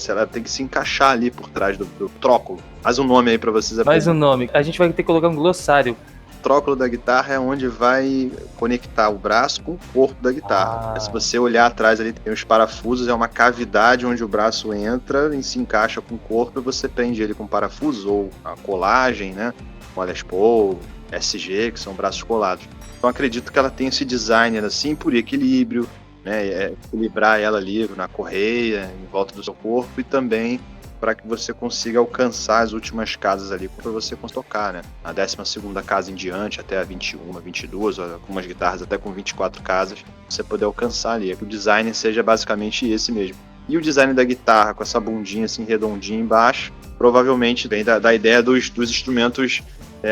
Ela tem que se encaixar ali por trás do tróculo. Mais um nome aí pra vocês Mais um nome. A gente vai ter que colocar um glossário. O tróculo da guitarra é onde vai conectar o braço com o corpo da guitarra. Se você olhar atrás ali, tem os parafusos, é uma cavidade onde o braço entra e se encaixa com o corpo, e você prende ele com parafusos, ou a colagem, né? Com a Les Paul, SG, que são braços colados. Então acredito que ela tem esse designer assim por equilíbrio, né? Equilibrar ela ali na correia, em volta do seu corpo, e também para que você consiga alcançar as últimas casas ali para você tocar, né? A 12ª casa em diante, até a 21, 22, algumas guitarras até com 24 casas, você poder alcançar ali. Que o design seja basicamente esse mesmo. E o design da guitarra, com essa bundinha assim redondinha embaixo, provavelmente vem da ideia dos instrumentos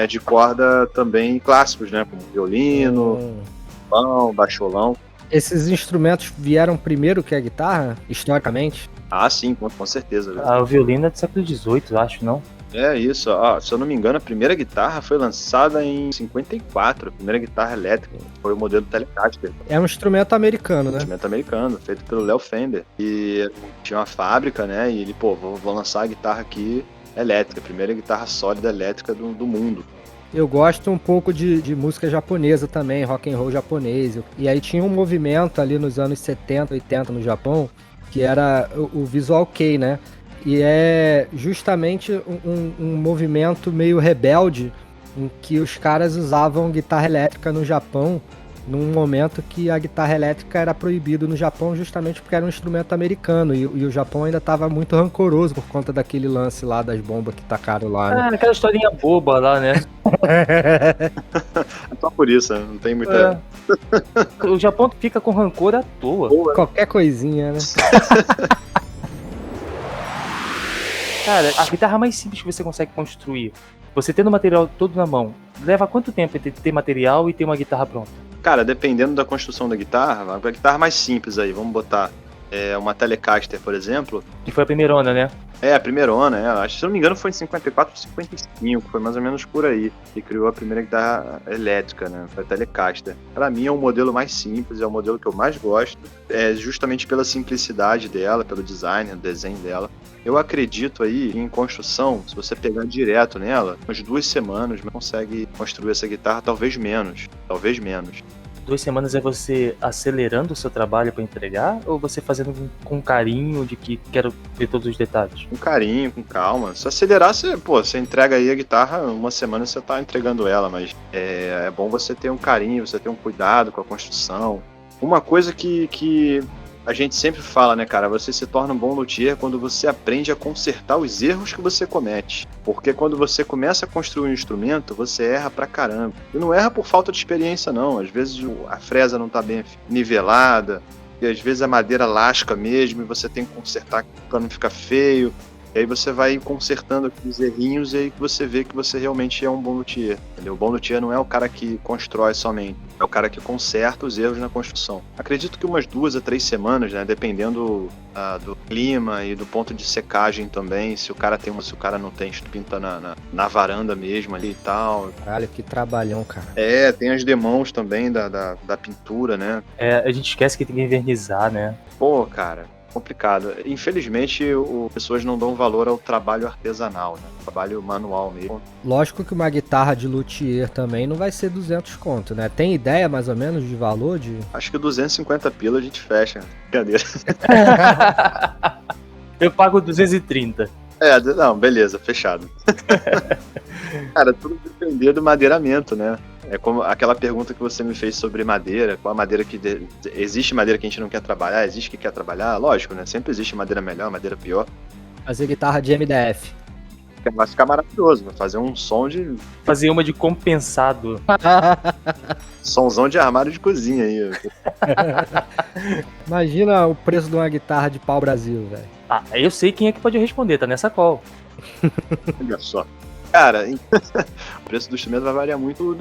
de corda também clássicos, né? Como violino, violão, baixolão. Esses instrumentos vieram primeiro que a guitarra, historicamente? Ah, sim, com certeza. O violino é do século XVIII, eu acho, não? É isso, se eu não me engano, a primeira guitarra foi lançada em 54, a primeira guitarra elétrica, foi o modelo Telecaster. É um instrumento americano, né? Instrumento americano, feito pelo Léo Fender. E tinha uma fábrica, né, e ele, vou lançar a guitarra aqui elétrica, a primeira guitarra sólida elétrica do mundo. Eu gosto um pouco de música japonesa também, rock and roll japonês. E aí tinha um movimento ali nos anos 70, 80 no Japão, que era o Visual Kei, né? E é justamente um movimento meio rebelde, em que os caras usavam guitarra elétrica no Japão, num momento que a guitarra elétrica era proibido no Japão, justamente porque era um instrumento americano, e o Japão ainda estava muito rancoroso por conta daquele lance lá das bombas que tacaram lá, né? Aquela historinha boba lá, né? É só por isso, não tem muita... O Japão fica com rancor à toa. Qualquer coisinha, né? Cara, a guitarra mais simples que você consegue construir, você tendo o material todo na mão, leva quanto tempo ter material e ter uma guitarra pronta? Cara, dependendo da construção da guitarra, a guitarra mais simples aí, vamos botar uma Telecaster, por exemplo. Que foi a primeirona, né? A primeirona, acho que, se eu não me engano, foi em 54 ou 55, foi mais ou menos por aí, que criou a primeira guitarra elétrica, né? Foi a Telecaster. Pra mim é o modelo mais simples, é o modelo que eu mais gosto, justamente pela simplicidade dela, pelo design, o desenho dela. Eu acredito aí em construção, se você pegar direto nela, umas 2 semanas você consegue construir essa guitarra, talvez menos. 2 semanas é você acelerando o seu trabalho para entregar, ou você fazendo com carinho de que quero ver todos os detalhes? Com carinho, com calma. Se acelerar, você entrega aí a guitarra, 1 semana você tá entregando ela, mas é bom você ter um carinho, você ter um cuidado com a construção. Uma coisa que a gente sempre fala, né, cara? Você se torna um bom luthier quando você aprende a consertar os erros que você comete. Porque quando você começa a construir um instrumento, você erra pra caramba. E não erra por falta de experiência, não. Às vezes a fresa não tá bem nivelada, e às vezes a madeira lasca mesmo, e você tem que consertar pra não ficar feio. E aí você vai consertando aqueles errinhos, e aí você vê que você realmente é um bom luthier, entendeu? O bom luthier não é o cara que constrói somente, é o cara que conserta os erros na construção. Acredito que umas 2 a 3 semanas, né, dependendo do clima e do ponto de secagem também, se o cara não tem, pinta na varanda mesmo ali e tal. Caralho, que trabalhão, cara. Tem as demãos também da pintura, né? A gente esquece que tem que invernizar, né? Pô, cara, complicado. Infelizmente, pessoas não dão valor ao trabalho artesanal, né? Trabalho manual mesmo. Lógico que uma guitarra de luthier também não vai ser 200 conto, né? Tem ideia mais ou menos de valor de... Acho que 250 pila a gente fecha. Brincadeira. Eu pago 230. Não, beleza, fechado. Cara, tudo depende do madeiramento, né? É como aquela pergunta que você me fez sobre madeira, qual a madeira que... Existe madeira que a gente não quer trabalhar? Existe que quer trabalhar? Lógico, né? Sempre existe madeira melhor, madeira pior. Fazer guitarra de MDF. Vai ficar maravilhoso, vai fazer um som de... Fazer uma de compensado. Somzão de armário de cozinha aí. Imagina o preço de uma guitarra de pau Brasil, velho. Ah, eu sei quem é que pode responder, tá nessa call. Olha só. Cara, o preço do instrumento vai variar muito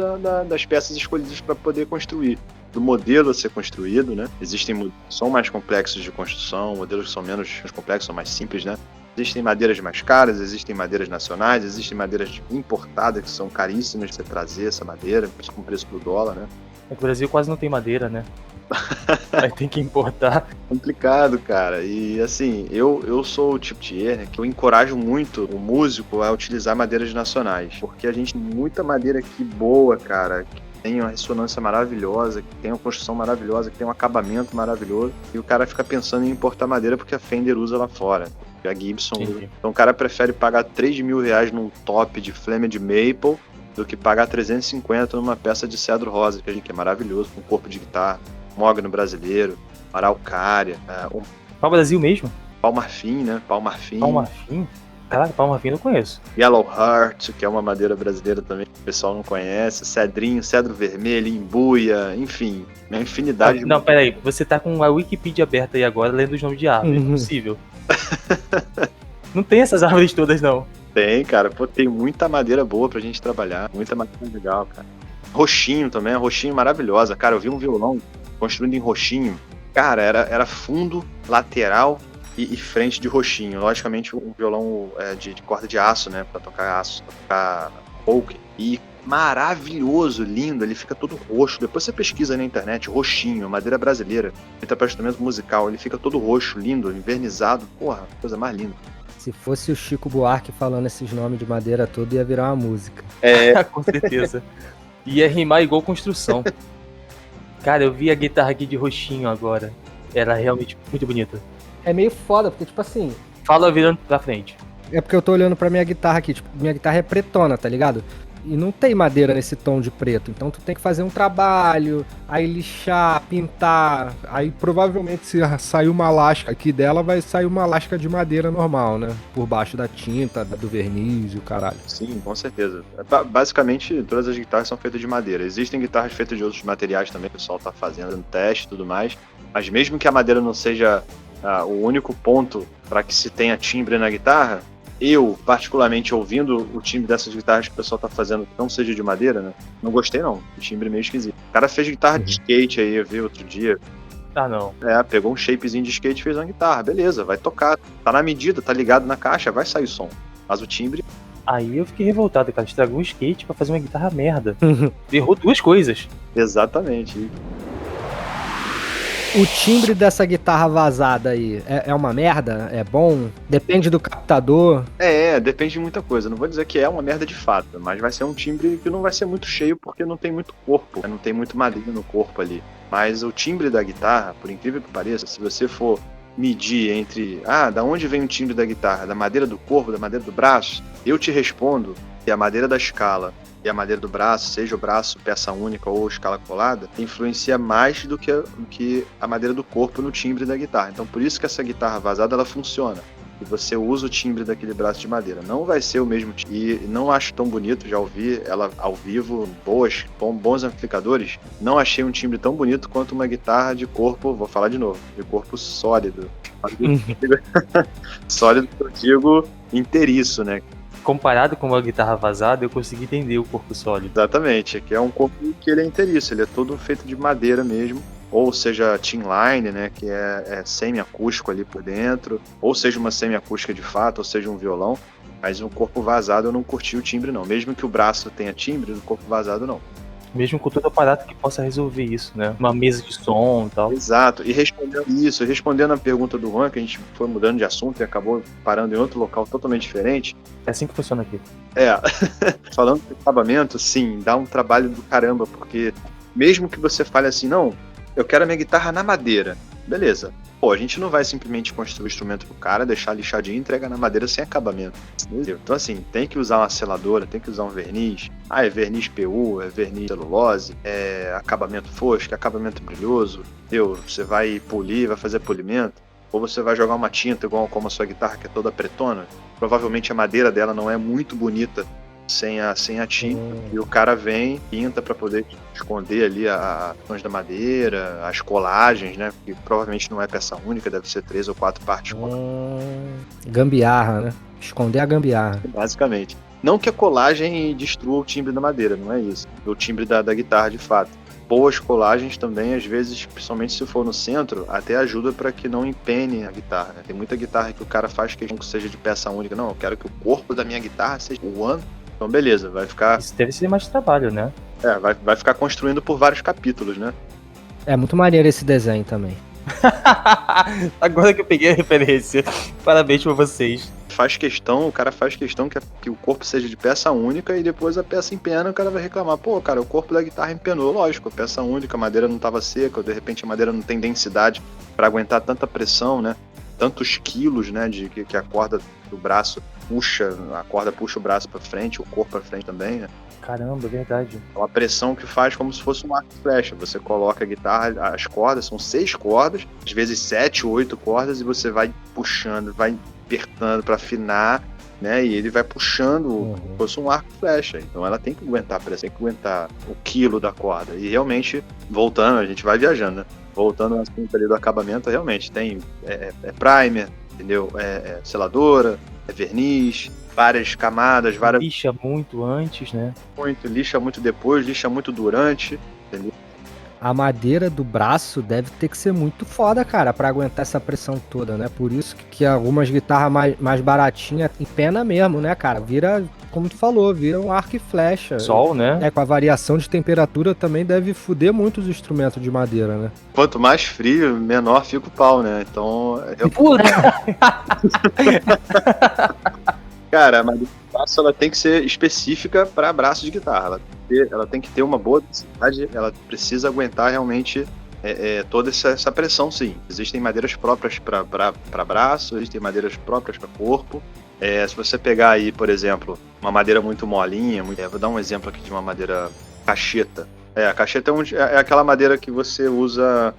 das peças escolhidas para poder construir. Do modelo a ser construído, né? Existem modelos que são mais complexos de construção, modelos que são menos complexos, são mais simples, né? Existem madeiras mais caras, existem madeiras nacionais, existem madeiras importadas que são caríssimas de você trazer essa madeira, com preço do dólar, né? O Brasil quase não tem madeira, né? Aí tem que importar. Complicado, cara. E assim, eu sou o tipo de né, que eu encorajo muito o músico a utilizar madeiras nacionais. Porque a gente tem muita madeira aqui boa, cara, que tem uma ressonância maravilhosa, que tem uma construção maravilhosa, que tem um acabamento maravilhoso. E o cara fica pensando em importar madeira porque a Fender usa lá fora. A Gibson. Entendi. Então o cara prefere pagar R$3.000 num top de Flamed Maple do que pagar 350 numa peça de cedro rosa, que é maravilhoso, com corpo de guitarra, mogno brasileiro, araucária, Pau Brasil mesmo? pau marfim, né? Pau marfim. Pau marfim? Caraca, pau marfim eu não conheço. Yellow Heart, que é uma madeira brasileira também que o pessoal não conhece, cedrinho, cedro vermelho, embuia, enfim, uma infinidade de... Não, peraí, você tá com a Wikipedia aberta aí agora, lendo os nomes de árvores, é possível. Não tem essas árvores todas, não. Tem, cara, pô, tem muita madeira boa pra gente trabalhar, muita madeira legal, cara. Roxinho também, roxinho maravilhosa, cara, eu vi um violão construído em roxinho, cara, era fundo, lateral e frente de roxinho, logicamente um violão de corda de aço, né, pra tocar aço, pra tocar folk, e maravilhoso, lindo, ele fica todo roxo, depois você pesquisa na internet, roxinho, madeira brasileira, feita para instrumento musical, ele fica todo roxo, lindo, invernizado, porra, coisa mais linda. Se fosse o Chico Buarque falando esses nomes de madeira toda, ia virar uma música. Com certeza. Ia rimar igual construção. Cara, eu vi a guitarra aqui de roxinho agora. Era realmente muito bonita. É meio foda, porque tipo assim, Fala virando pra frente. é porque eu tô olhando pra minha guitarra aqui, tipo, minha guitarra é pretona, tá ligado? E não tem madeira nesse tom de preto, então tu tem que fazer um trabalho, aí lixar, pintar, aí provavelmente se sair uma lasca aqui dela, vai sair uma lasca de madeira normal, né? Por baixo da tinta, do verniz e o caralho. Sim, com certeza. Basicamente, todas as guitarras são feitas de madeira. Existem guitarras feitas de outros materiais também, o pessoal tá fazendo teste e tudo mais, mas mesmo que a madeira não seja o único ponto para que se tenha timbre na guitarra, eu, particularmente, ouvindo o timbre dessas guitarras que o pessoal tá fazendo, que não seja de madeira, né? Não gostei, não. O timbre meio esquisito. O cara fez guitarra de skate aí, eu vi outro dia. Ah, não. Pegou um shapezinho de skate e fez uma guitarra. Beleza, vai tocar. Tá na medida, tá ligado na caixa, vai sair o som. Mas o timbre... Aí eu fiquei revoltado, cara. Estragou o skate pra fazer uma guitarra merda. Errou duas coisas. Exatamente. O timbre dessa guitarra vazada aí é uma merda? É bom? Depende do captador? Depende de muita coisa. Não vou dizer que é uma merda de fato, mas vai ser um timbre que não vai ser muito cheio porque não tem muito corpo, não tem muito madeira no corpo ali. Mas o timbre da guitarra, por incrível que pareça, se você for medir entre, da onde vem o timbre da guitarra? Da madeira do corpo, da madeira do braço? Eu te respondo que a madeira da escala e a madeira do braço, seja o braço peça única ou escala colada, influencia mais do que a madeira do corpo no timbre da guitarra. Então por isso que essa guitarra vazada ela funciona. E você usa o timbre daquele braço de madeira. Não vai ser o mesmo timbre. E não acho tão bonito, já ouvi ela ao vivo, bons amplificadores. Não achei um timbre tão bonito quanto uma guitarra de corpo, vou falar de novo, de corpo sólido. Sólido que eu digo inteiriço, né? Comparado com uma guitarra vazada, eu consegui entender o corpo sólido. Exatamente, que é um corpo que ele é inteiriço, ele é todo feito de madeira mesmo, ou seja, tin line, né, que é semi-acústico ali por dentro, ou seja uma semi-acústica de fato, ou seja um violão, mas um corpo vazado eu não curti o timbre não, mesmo que o braço tenha timbre, o corpo vazado não. Mesmo com todo aparato que possa resolver isso, né? Uma mesa de som e tal. Exato, e respondendo a pergunta do Juan, que a gente foi mudando de assunto e acabou parando em outro local totalmente diferente. É assim que funciona aqui. Falando de acabamento, sim, dá um trabalho do caramba, porque mesmo que você fale assim, não, eu quero a minha guitarra na madeira, beleza. Pô, a gente não vai simplesmente construir o instrumento pro cara, deixar lixadinho e entregar na madeira sem acabamento. Entendeu? Então, assim, tem que usar uma seladora, tem que usar um verniz. É verniz PU, é verniz celulose, é acabamento fosco, é acabamento brilhoso. Entendeu? Você vai polir, vai fazer polimento. Ou você vai jogar uma tinta igual como a sua guitarra, que é toda pretona. Provavelmente a madeira dela não é muito bonita sem a tinta. E o cara vem, pinta para poder esconder ali as tons da madeira, as colagens, né? Que provavelmente não é peça única, deve ser 3 ou 4 partes. Gambiarra, né? Esconder a gambiarra. Basicamente. Não que a colagem destrua o timbre da madeira, não é isso. O timbre da guitarra, de fato. Boas colagens também, às vezes, principalmente se for no centro, até ajuda para que não empene a guitarra, né? Tem muita guitarra que o cara faz questão que seja de peça única. Não, eu quero que o corpo da minha guitarra seja one. Então, beleza, vai ficar... Isso deve ser mais trabalho, né? Vai ficar construindo por vários capítulos, né? É muito maneiro esse desenho também. Agora que eu peguei a referência. Parabéns pra vocês. O cara faz questão que o corpo seja de peça única e depois a peça empena, o cara vai reclamar. Pô, cara, o corpo da guitarra empenou, lógico, peça única, a madeira não estava seca, ou de repente a madeira não tem densidade para aguentar tanta pressão, né? Tantos quilos, né, de que a corda do braço puxa, a corda puxa o braço para frente, o corpo para frente também, né? Caramba, é verdade. É uma pressão que faz como se fosse um arco e flecha. Você coloca a guitarra, as cordas, são 6 cordas, às vezes 7 ou 8 cordas, e você vai puxando, vai apertando para afinar, né? E ele vai puxando como se fosse um arco e flecha. Então ela tem que aguentar a pressão, tem que aguentar o quilo da corda. E realmente, voltando, a gente vai viajando, né? Voltando ao assunto ali do acabamento, realmente tem primer, entendeu? Seladora, verniz, várias camadas, várias... Lixa muito antes, né? Lixa muito depois, lixa muito durante, entendeu? A madeira do braço deve ter que ser muito foda, cara, pra aguentar essa pressão toda, né? Por isso que algumas guitarras mais baratinhas empena mesmo, né, cara? Vira, como tu falou, vira um arco e flecha. Sol, né? Com a variação de temperatura também deve foder muito os instrumentos de madeira, né? Quanto mais frio, menor fica o pau, né? Então... Cara, a madeira de braço, ela tem que ser específica para braço de guitarra. Ela tem que ter uma boa densidade, ela precisa aguentar realmente toda essa pressão, sim. Existem madeiras próprias para braço, existem madeiras próprias para corpo. Se você pegar aí, por exemplo, uma madeira muito molinha, vou dar um exemplo aqui de uma madeira cacheta. A cacheta é aquela madeira que você usa...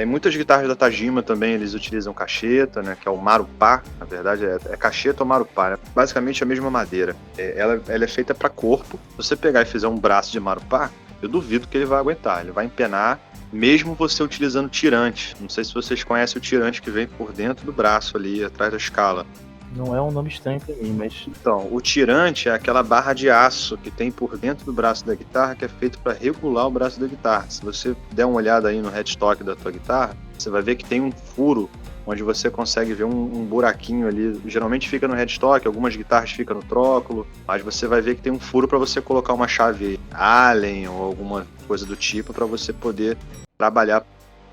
muitas guitarras da Tajima também eles utilizam cacheta, né? Que é o marupá, na verdade é cacheta ou marupá, né? Basicamente a mesma madeira. Ela é feita para corpo. Se você pegar e fizer um braço de marupá, eu duvido que ele vai aguentar. Ele vai empenar, mesmo você utilizando tirante. Não sei se vocês conhecem o tirante que vem por dentro do braço ali, atrás da escala. Não é um nome estranho pra mim, mas... Então, o tirante é aquela barra de aço que tem por dentro do braço da guitarra, que é feito para regular o braço da guitarra. Se você der uma olhada aí no headstock da tua guitarra, você vai ver que tem um furo onde você consegue ver um buraquinho ali. Geralmente fica no headstock, algumas guitarras ficam no tróculo, mas você vai ver que tem um furo para você colocar uma chave Allen ou alguma coisa do tipo para você poder trabalhar.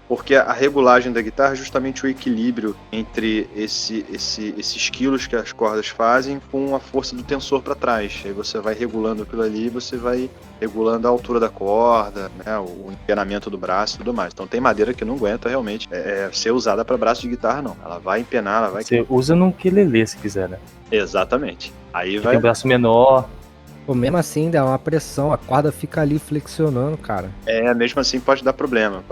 Porque a regulagem da guitarra é justamente o equilíbrio entre esses quilos que as cordas fazem com a força do tensor para trás. Aí você vai regulando aquilo ali e você vai regulando a altura da corda, né, o empenamento do braço e tudo mais. Então tem madeira que não aguenta realmente ser usada para braço de guitarra, não. Ela vai empenar, ela vai... Você usa num ukulele se quiser, né? Exatamente. Aí Tem vai... um braço menor. Pô, mesmo assim dá uma pressão, a corda fica ali flexionando, cara. Mesmo assim pode dar problema,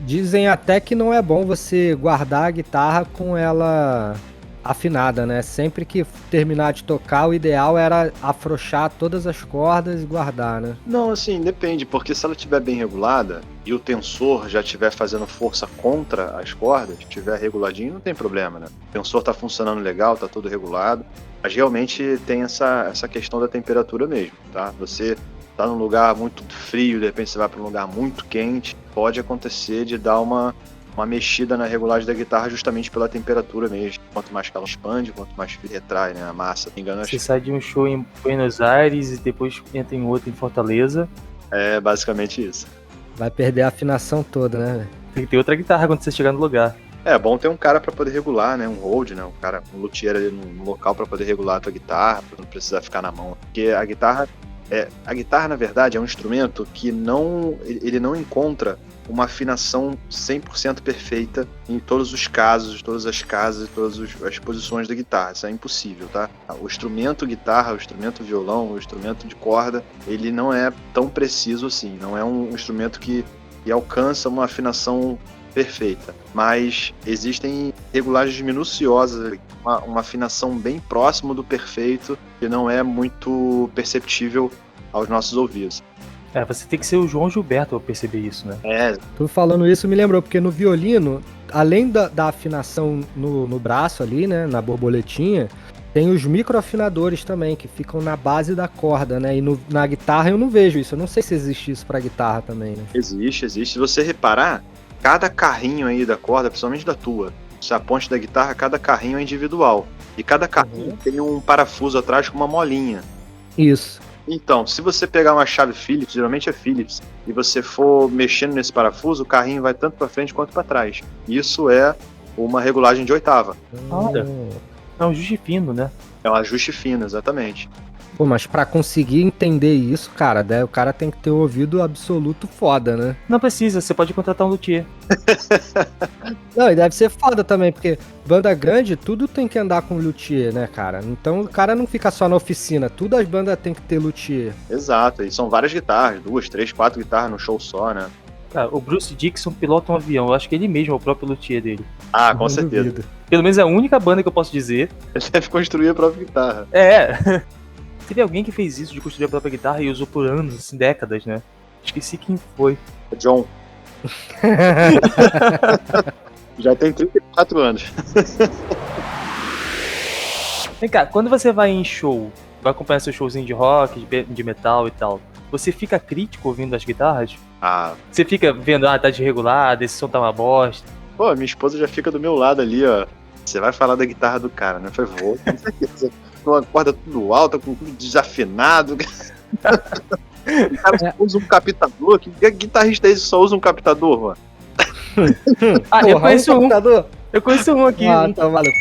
Dizem até que não é bom você guardar a guitarra com ela afinada, né? Sempre que terminar de tocar, o ideal era afrouxar todas as cordas e guardar, né? Não, assim, depende, porque se ela estiver bem regulada e o tensor já estiver fazendo força contra as cordas, estiver reguladinho, não tem problema, né? O tensor tá funcionando legal, tá tudo regulado, mas realmente tem essa questão da temperatura mesmo, tá? Você tá num lugar muito frio, de repente você vai para um lugar muito quente, pode acontecer de dar uma mexida na regulagem da guitarra justamente pela temperatura mesmo. Quanto mais que ela expande, quanto mais retrai, né, a massa. Me engano, Você sai de um show em Buenos Aires e depois entra em outro em Fortaleza. É basicamente isso. Vai perder a afinação toda, né? Tem que ter outra guitarra quando você chegar no lugar. É bom ter um cara para poder regular, né, um hold, né, um luthier ali no local para poder regular a tua guitarra, para não precisar ficar na mão. Porque a guitarra, na verdade, é um instrumento que ele não encontra uma afinação 100% perfeita em todos os casos, todas as casas, todas as posições da guitarra. Isso é impossível, tá? O instrumento guitarra, o instrumento violão, o instrumento de corda, ele não é tão preciso assim. Não é um instrumento que alcança uma afinação perfeita. Mas existem regulagens minuciosas, uma afinação bem próximo do perfeito, que não é muito perceptível aos nossos ouvidos. Você tem que ser o João Gilberto pra perceber isso, né? Tu falando isso me lembrou, porque no violino, além da afinação no braço ali, né, na borboletinha, tem os microafinadores também, que ficam na base da corda, né? E na guitarra eu não vejo isso, eu não sei se existe isso pra guitarra também, né? Existe. Se você reparar, cada carrinho aí da corda, principalmente da tua, se a ponte da guitarra, cada carrinho é individual. E cada carrinho tem um parafuso atrás com uma molinha. Isso. Então, se você pegar uma chave Phillips, geralmente é Phillips, e você for mexendo nesse parafuso, o carrinho vai tanto para frente quanto para trás. Isso é uma regulagem de oitava. Olha. É um ajuste fino, né? É um ajuste fino, exatamente. Pô, mas pra conseguir entender isso, cara, daí o cara tem que ter um ouvido absoluto foda, né? Não precisa, você pode contratar um luthier. Não, e deve ser foda também, porque banda grande, tudo tem que andar com luthier, né, cara? Então o cara não fica só na oficina, tudo as bandas tem que ter luthier. Exato, e são várias guitarras, 2, 3, 4 guitarras no show só, né? Cara, o Bruce Dickinson pilota um avião, eu acho que ele mesmo é o próprio luthier dele. Ah, com Não certeza. duvido. Pelo menos é a única banda que eu posso dizer. Ele deve construir a própria guitarra. Teve alguém que fez isso de construir a própria guitarra e usou por anos, assim, décadas, né? Esqueci quem foi. O John. Já tem 34 anos. Vem cá, quando você vai em show, vai acompanhar seu showzinho de rock, de metal e tal, você fica crítico ouvindo as guitarras? Ah, Você fica vendo, tá desregulado, esse som tá uma bosta. pô, minha esposa já fica do meu lado ali, ó. Você vai falar da guitarra do cara, né? Eu falei, vou, com certeza. Uma corda tudo alta, com tudo desafinado. O cara só usa um captador. Que guitarrista é esse que só usa um captador, mano? Eu conheço um. computador? Eu conheço um aqui. Ah, tá maluco.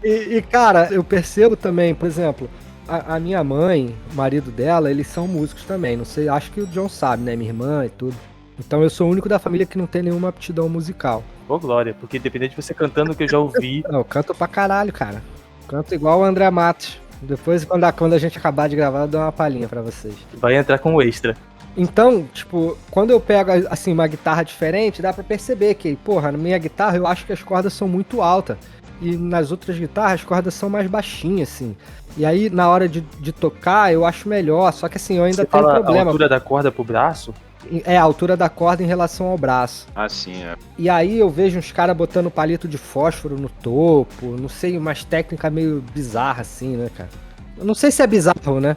E, cara, eu percebo também, por exemplo, a minha mãe, o marido dela, eles são músicos também. Não sei, acho que o John sabe, né? Minha irmã e tudo. Então eu sou o único da família que não tem nenhuma aptidão musical. Ô, Glória, porque dependendo de você cantando, que eu já ouvi. Não, eu canto pra caralho, cara. Canto igual o André Matos. Depois, quando a gente acabar de gravar, eu dou uma palhinha pra vocês. Vai entrar com o extra. Então, tipo, quando eu pego, assim, uma guitarra diferente, dá pra perceber que, porra, na minha guitarra eu acho que as cordas são muito altas. E nas outras guitarras as cordas são mais baixinhas, assim. E aí, na hora de tocar, eu acho melhor. Só que, assim, eu ainda Você tenho fala problema. a altura da corda pro braço? É a altura da corda em relação ao braço. Ah, sim, é. E aí eu vejo uns caras botando palito de fósforo no topo, não sei, umas técnicas meio bizarras assim, né, cara? Eu não sei se é bizarro, né?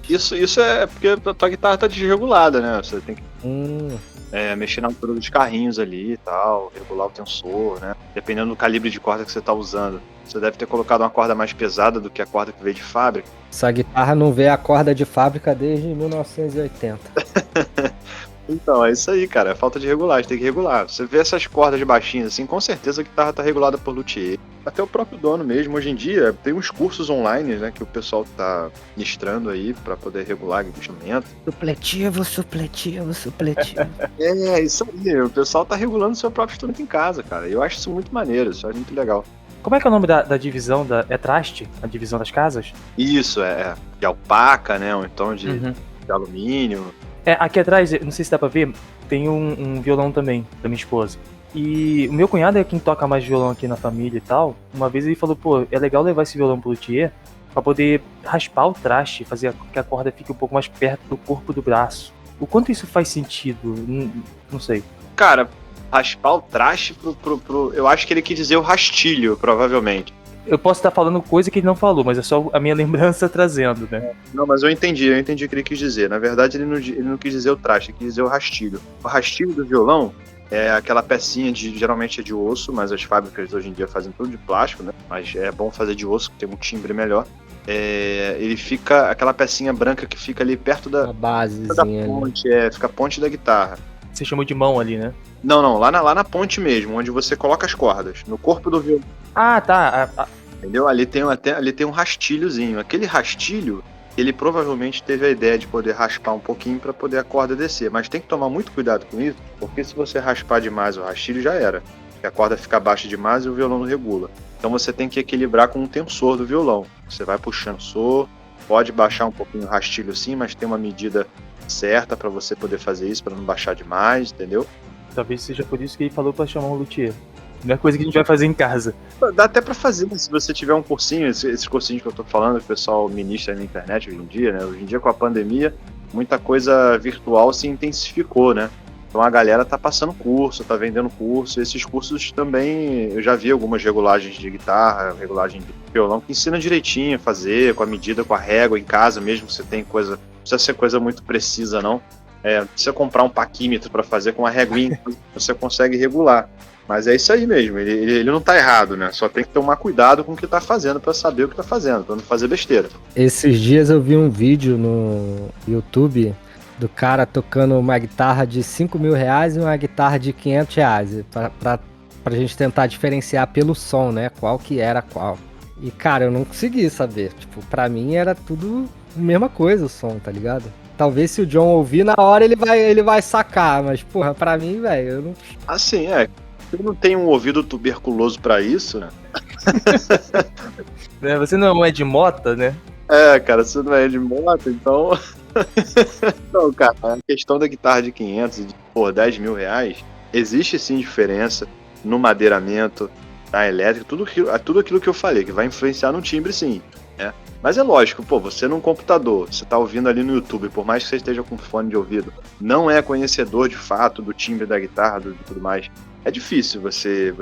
Isso é porque a tua guitarra tá desregulada, né? Você tem que mexer na altura dos carrinhos ali e tal, regular o tensor, né? Dependendo do calibre de corda que você tá usando. Você deve ter colocado uma corda mais pesada do que a corda que veio de fábrica. Essa guitarra não vê a corda de fábrica desde 1980. Então, é isso aí, cara. É falta de regulagem, tem que regular. Você vê essas cordas baixinhas assim, com certeza a guitarra tá regulada por luthier. Até o próprio dono mesmo, hoje em dia, tem uns cursos online, né, que o pessoal tá ministrando aí pra poder regular o instrumento. Supletivo. É, isso aí. O pessoal tá regulando o seu próprio instrumento em casa, cara. E eu acho isso muito maneiro, isso é muito legal. Como é que é o nome da divisão? É traste? A divisão das casas? Isso, de alpaca, né, ou então de alumínio. Aqui atrás, não sei se dá pra ver, tem um violão também, da minha esposa. E o meu cunhado é quem toca mais violão aqui na família e tal. Uma vez ele falou, pô, é legal levar esse violão pro luthier pra poder raspar o traste, fazer com que a corda fique um pouco mais perto do corpo do braço. O quanto isso faz sentido? Não sei. Cara, raspar o traste eu acho que ele quis dizer o rastilho, provavelmente. Eu posso estar falando coisa que ele não falou, mas é só a minha lembrança trazendo, né? Não, mas eu entendi o que ele quis dizer. Na verdade, ele não quis dizer o traste, ele quis dizer o rastilho. O rastilho do violão é aquela pecinha geralmente é de osso, mas as fábricas hoje em dia fazem tudo de plástico, né? Mas é bom fazer de osso, que tem um timbre melhor. Ele fica, aquela pecinha branca que fica ali perto da basezinha ponte, fica a ponte da guitarra. Você chamou de mão ali, né? Não, lá na ponte mesmo, onde você coloca as cordas, no corpo do violão. Ah, tá. Entendeu? Ali tem um rastilhozinho. Aquele rastilho ele provavelmente teve a ideia de poder raspar um pouquinho para poder a corda descer, mas tem que tomar muito cuidado com isso, porque se você raspar demais o rastilho já era, a corda fica baixa demais e o violão não regula. Então você tem que equilibrar com o tensor do violão. Você vai puxando o soro, pode baixar um pouquinho o rastilho sim, mas tem uma medida certa para você poder fazer isso, para não baixar demais, entendeu? Talvez seja por isso que ele falou pra chamar um luthier. Não é coisa que a gente vai fazer em casa. Dá até pra fazer, né? Se você tiver um cursinho, esses cursinhos que eu tô falando, que o pessoal ministra na internet hoje em dia, né? Hoje em dia, com a pandemia, muita coisa virtual se intensificou, né? Então a galera tá passando curso, tá vendendo curso. Esses cursos também, eu já vi algumas regulagens de guitarra, regulagem de violão, que ensina direitinho a fazer, com a medida, com a régua em casa mesmo, você tem coisa, não precisa ser coisa muito precisa, não. Não precisa comprar um paquímetro para fazer com a réguinha, você consegue regular. Mas é isso aí mesmo, ele não tá errado, né? Só tem que tomar cuidado com o que tá fazendo para saber o que tá fazendo, para não fazer besteira. Esses dias eu vi um vídeo no YouTube do cara tocando uma guitarra de 5 mil reais e uma guitarra de 500 reais, pra gente tentar diferenciar pelo som, né? Qual que era qual. E, cara, eu não consegui saber. Tipo, pra mim era tudo a mesma coisa o som, tá ligado? Talvez se o John ouvir, na hora ele vai sacar, mas, porra, pra mim, velho, eu não... Assim, eu não tenho um ouvido tuberculoso pra isso, né? Você não é de Mota, né? Cara, você não é de moto, então... Não, cara, a questão da guitarra de 500 e de 10 mil reais, existe sim diferença no madeiramento, na elétrica, tudo aquilo que eu falei, que vai influenciar no timbre sim, né? Mas é lógico, você num computador, você tá ouvindo ali no YouTube, por mais que você esteja com fone de ouvido, não é conhecedor de fato do timbre da guitarra e tudo mais, é difícil você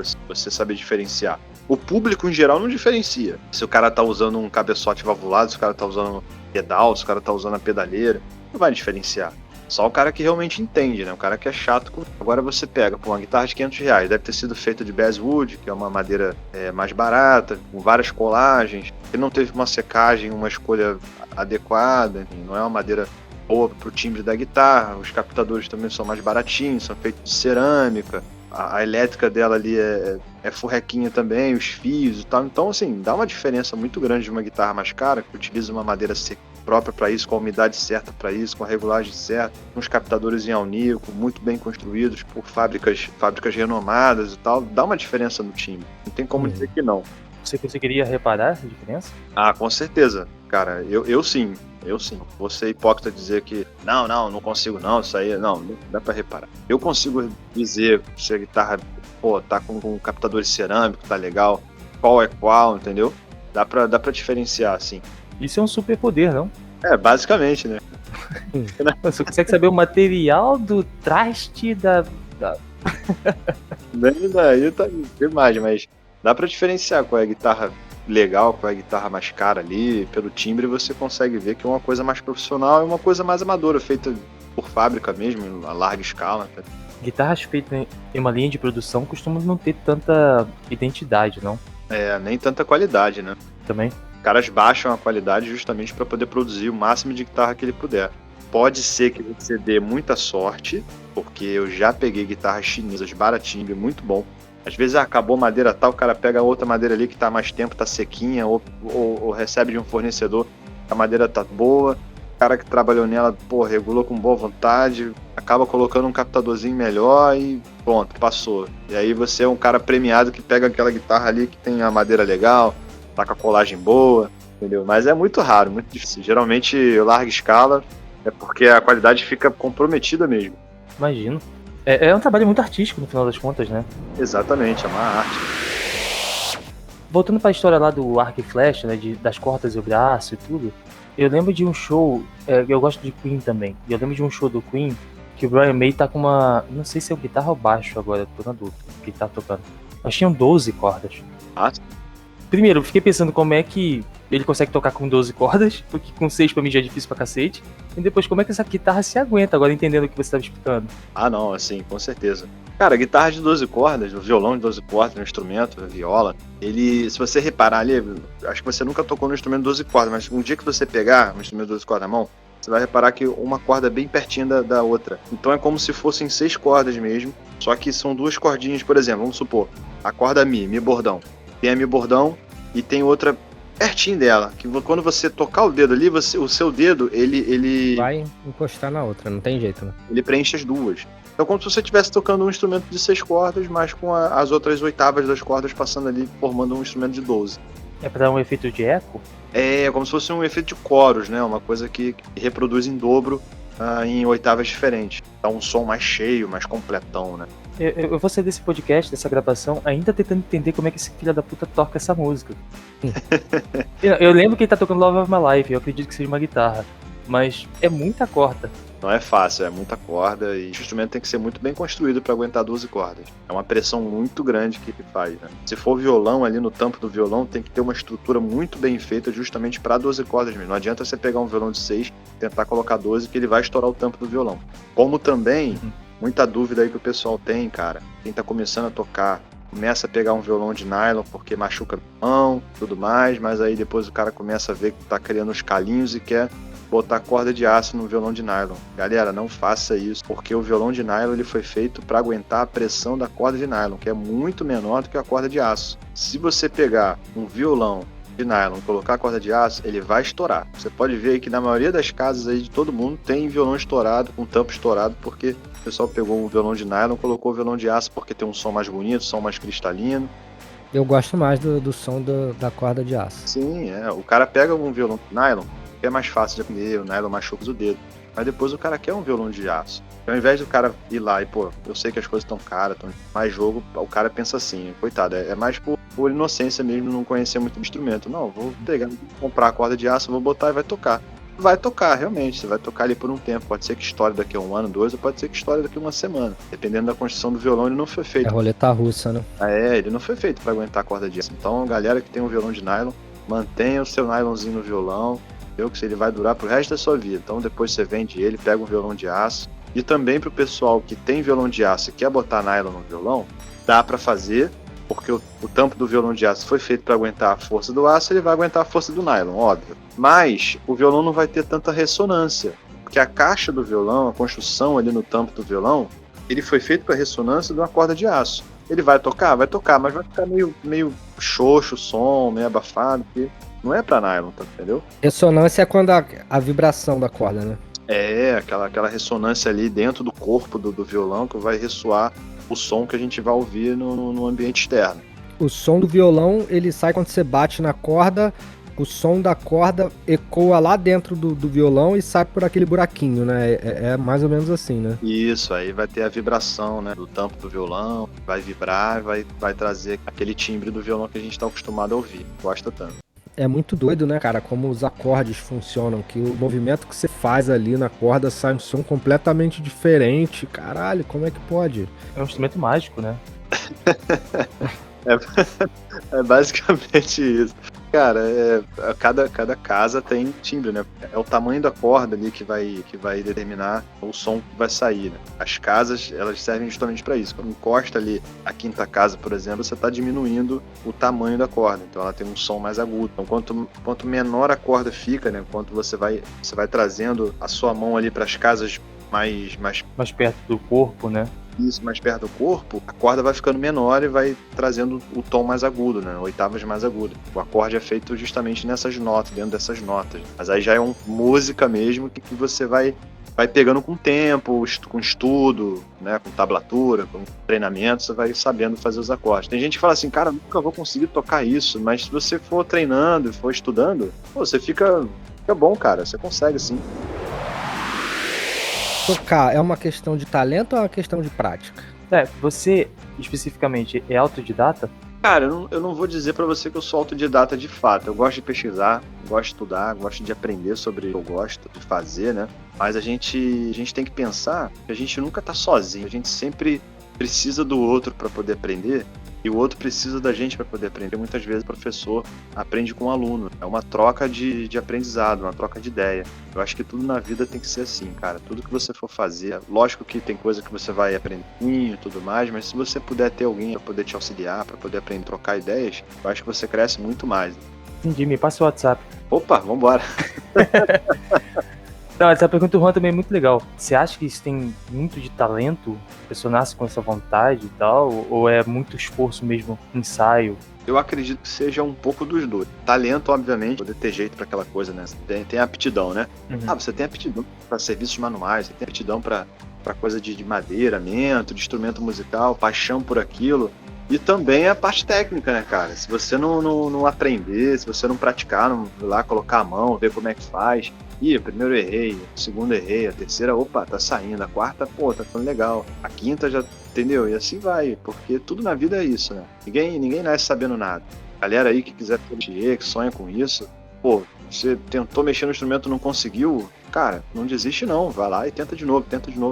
saber diferenciar. O público em geral não diferencia. Se o cara tá usando um cabeçote valvulado, se o cara tá usando pedal, se o cara tá usando a pedaleira, não vai diferenciar. Só o cara que realmente entende, né? O cara que é chato. Agora você pega, uma guitarra de 500 reais, deve ter sido feita de basswood, que é uma madeira mais barata, com várias colagens, que não teve uma secagem, uma escolha adequada, enfim, não é uma madeira boa pro timbre da guitarra. Os captadores também são mais baratinhos, são feitos de cerâmica. A elétrica dela ali é furrequinha também, os fios e tal. Então, assim, dá uma diferença muito grande de uma guitarra mais cara, que utiliza uma madeira própria para isso, com a umidade certa para isso, com a regulagem certa, uns captadores em alnico, muito bem construídos por fábricas renomadas e tal. Dá uma diferença no timbre. Não tem como dizer que não. Você conseguiria reparar essa diferença? Ah, com certeza. Cara, eu sim. Vou ser hipócrita dizer que não consigo não, isso aí não dá pra reparar. Eu consigo dizer se a guitarra, tá com um captador de cerâmico, tá legal, qual é qual, entendeu? Dá pra diferenciar, assim. Isso é um super poder, não? Basicamente, né? Você consegue saber o material do traste da... Bem daí tá demais, mas dá pra diferenciar qual é a guitarra legal, qual é a guitarra mais cara ali. Pelo timbre você consegue ver que é uma coisa mais profissional e uma coisa mais amadora, feita por fábrica mesmo, a larga escala. Tá? Guitarras feitas em uma linha de produção costumam não ter tanta identidade, não? Nem tanta qualidade, né? Também. Os caras baixam a qualidade justamente para poder produzir o máximo de guitarra que ele puder. Pode ser que você dê muita sorte, porque eu já peguei guitarras chinesas baratinho e muito bom. Às vezes acabou madeira tal, o cara pega outra madeira ali que tá há mais tempo, tá sequinha, ou recebe de um fornecedor, a madeira tá boa, o cara que trabalhou nela, regulou com boa vontade, acaba colocando um captadorzinho melhor e pronto, passou. E aí você é um cara premiado que pega aquela guitarra ali que tem a madeira legal, tá com a colagem boa, entendeu? Mas é muito raro, muito difícil. Geralmente eu largo escala, é porque a qualidade fica comprometida mesmo. Imagino. É um trabalho muito artístico no final das contas, né? Exatamente, é uma arte. Voltando pra história lá do arco e flecha, né, das cordas e o braço e tudo, eu lembro de um show, eu gosto de Queen também, e eu lembro de um show do Queen que o Brian May tá com uma, não sei se é o guitarra ou baixo agora, tô na dúvida, que ele tá tocando. Mas tinham 12 cordas. Ah, Primeiro, eu fiquei pensando como é que ele consegue tocar com 12 cordas, porque com 6 pra mim já é difícil pra cacete. E depois, como é que essa guitarra se aguenta, agora entendendo o que você estava explicando. Ah, não, assim, com certeza. Cara, guitarra de 12 cordas, o violão de 12 cordas, no instrumento, a viola, se você reparar ali, acho que você nunca tocou no instrumento de 12 cordas, mas um dia que você pegar um instrumento de 12 cordas na mão, você vai reparar que uma corda é bem pertinho da outra. Então é como se fossem 6 cordas mesmo, só que são 2 cordinhas, por exemplo, vamos supor, a corda Mi bordão. Tem a Mi bordão e tem outra pertinho dela. Que quando você tocar o dedo ali, o seu dedo, ele Vai encostar na outra, não tem jeito, né? ele preenche as duas. Então, como se você estivesse tocando um instrumento de 6 cordas, mas com as outras oitavas das cordas passando ali, formando um instrumento de 12. É pra dar um efeito de eco? É como se fosse um efeito de coros, né? Uma coisa que reproduz em dobro em oitavas diferentes. Dá um som mais cheio, mais completão, né? Eu vou sair desse podcast, dessa gravação, ainda tentando entender como é que esse filho da puta toca essa música. Eu lembro que ele tá tocando Love of My Life, eu acredito que seja uma guitarra. Mas é muita corda. Não é fácil, é muita corda e o instrumento tem que ser muito bem construído para aguentar 12 cordas. É uma pressão muito grande que ele faz, né? Se for violão, ali no tampo do violão, tem que ter uma estrutura muito bem feita justamente para 12 cordas mesmo. Não adianta você pegar um violão de 6 e tentar colocar 12 que ele vai estourar o tampo do violão. Como também, muita dúvida aí que o pessoal tem, cara, quem tá começando a tocar, começa a pegar um violão de nylon porque machuca a mão, tudo mais, mas aí depois o cara começa a ver que tá criando os calinhos e quer botar corda de aço no violão de nylon. Galera, não faça isso, porque o violão de nylon ele foi feito para aguentar a pressão da corda de nylon, que é muito menor do que a corda de aço. Se você pegar um violão de nylon e colocar a corda de aço, ele vai estourar. Você pode ver aí que na maioria das casas aí de todo mundo tem violão estourado, com tampo estourado, porque o pessoal pegou um violão de nylon, colocou o violão de aço porque tem um som mais bonito, som mais cristalino. Eu gosto mais do som da corda de aço. Sim, o cara pega um violão de nylon, que é mais fácil de aprender, o nylon machuca o dedo. Mas depois o cara quer um violão de aço. Ao invés do cara ir lá e, eu sei que as coisas estão caras, estão mais jogo, o cara pensa assim, coitado, é mais por inocência mesmo, não conhecer muito o instrumento. Não, vou pegar, comprar a corda de aço, vou botar e vai tocar. Vai tocar, realmente, você vai tocar ali por um tempo. Pode ser que estoure daqui a 1 ano, 2, ou pode ser que estoure daqui a uma semana. Dependendo da construção do violão, ele não foi feito. É roleta russa, né? Ele não foi feito para aguentar a corda de aço. Então, galera que tem um violão de nylon, mantenha o seu nylonzinho no violão, que ele vai durar pro resto da sua vida. Então depois você vende ele, pega um violão de aço. E também pro pessoal que tem violão de aço e quer botar nylon no violão, dá para fazer, porque o tampo do violão de aço foi feito para aguentar a força do aço, ele vai aguentar a força do nylon, óbvio. Mas o violão não vai ter tanta ressonância, porque a caixa do violão, a construção ali no tampo do violão, ele foi feito para ressonância de uma corda de aço. Ele vai tocar, mas vai ficar meio xoxo o som, meio abafado, porque não é pra nylon, tá, entendeu? Ressonância é quando a vibração da corda, né? Aquela ressonância ali dentro do corpo do violão que vai ressoar o som que a gente vai ouvir no ambiente externo. O som do violão, ele sai quando você bate na corda, o som da corda ecoa lá dentro do violão e sai por aquele buraquinho, né? É mais ou menos assim, né? Isso, aí vai ter a vibração, né, do tampo do violão, vai vibrar, vai trazer aquele timbre do violão que a gente tá acostumado a ouvir. Gosta tanto. É muito doido, né, cara, como os acordes funcionam, que o movimento que você faz ali na corda sai um som completamente diferente. Caralho, como é que pode? É um instrumento mágico, né? É basicamente isso. Cara, cada casa tem timbre, né? É o tamanho da corda ali que vai determinar o som que vai sair, né? As casas, elas servem justamente para isso. Quando encosta ali a quinta casa, por exemplo, você está diminuindo o tamanho da corda. Então ela tem um som mais agudo. Então quanto menor a corda fica, né? Quanto você vai trazendo a sua mão ali para as casas mais perto do corpo, né? Isso, mais perto do corpo, a corda vai ficando menor e vai trazendo o tom mais agudo, né? Oitavas mais agudas. O acorde é feito justamente nessas notas, dentro dessas notas. Mas aí já é uma música mesmo que você vai pegando com tempo, com estudo, né? Com tablatura, com treinamento, você vai sabendo fazer os acordes. Tem gente que fala assim, cara, nunca vou conseguir tocar isso, mas se você for treinando e for estudando, você fica bom, cara, você consegue sim. Tocar é uma questão de talento ou é uma questão de prática? Você especificamente é autodidata? Cara, eu não vou dizer pra você que eu sou autodidata de fato. Eu gosto de pesquisar, gosto de estudar, gosto de aprender sobre o que eu gosto de fazer, né? Mas a gente tem que pensar que a gente nunca tá sozinho. A gente sempre precisa do outro para poder aprender e o outro precisa da gente para poder aprender. Muitas vezes o professor aprende com o aluno. É uma troca de aprendizado, uma troca de ideia. Eu acho que tudo na vida tem que ser assim, cara. Tudo que você for fazer, lógico que tem coisa que você vai aprender e tudo mais, mas se você puder ter alguém para poder te auxiliar, para poder aprender a trocar ideias, eu acho que você cresce muito mais. Entendi, me passa o WhatsApp. Opa, vambora. Não, essa pergunta do Juan também é muito legal. Você acha que isso tem muito de talento? A pessoa nasce com essa vontade e tal? Ou é muito esforço mesmo, ensaio? Eu acredito que seja um pouco dos dois. Talento, obviamente, poder ter jeito pra aquela coisa, né? Tem aptidão, né? Você tem aptidão pra serviços manuais, você tem aptidão pra coisa de madeiramento, de instrumento musical, paixão por aquilo. E também a parte técnica, né, cara? Se você não aprender, se você não praticar, não ir lá colocar a mão, ver como é que faz. Ih, primeiro errei, segundo errei, a terceira, opa, tá saindo, a quarta, pô, tá ficando legal. A quinta já, entendeu? E assim vai, porque tudo na vida é isso, né? Ninguém nasce sabendo nada. Galera aí que quiser mexer, que sonha com isso, pô, você tentou mexer no instrumento e não conseguiu, cara, não desiste não, vai lá e tenta de novo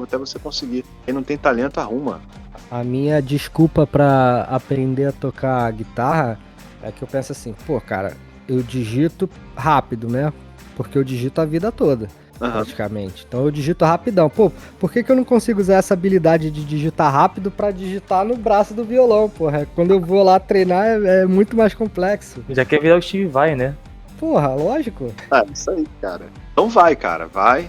até você conseguir. Quem não tem talento, arruma. A minha desculpa pra aprender a tocar guitarra é que eu penso assim, pô, cara, eu digito rápido, né? Porque eu digito a vida toda, praticamente. Então eu digito rapidão. Pô, por que eu não consigo usar essa habilidade de digitar rápido pra digitar no braço do violão, porra? Quando eu vou lá treinar é muito mais complexo. Já quer virar o Steve Vai, né? Porra, lógico. Ah, isso aí, cara. Então vai, cara, vai.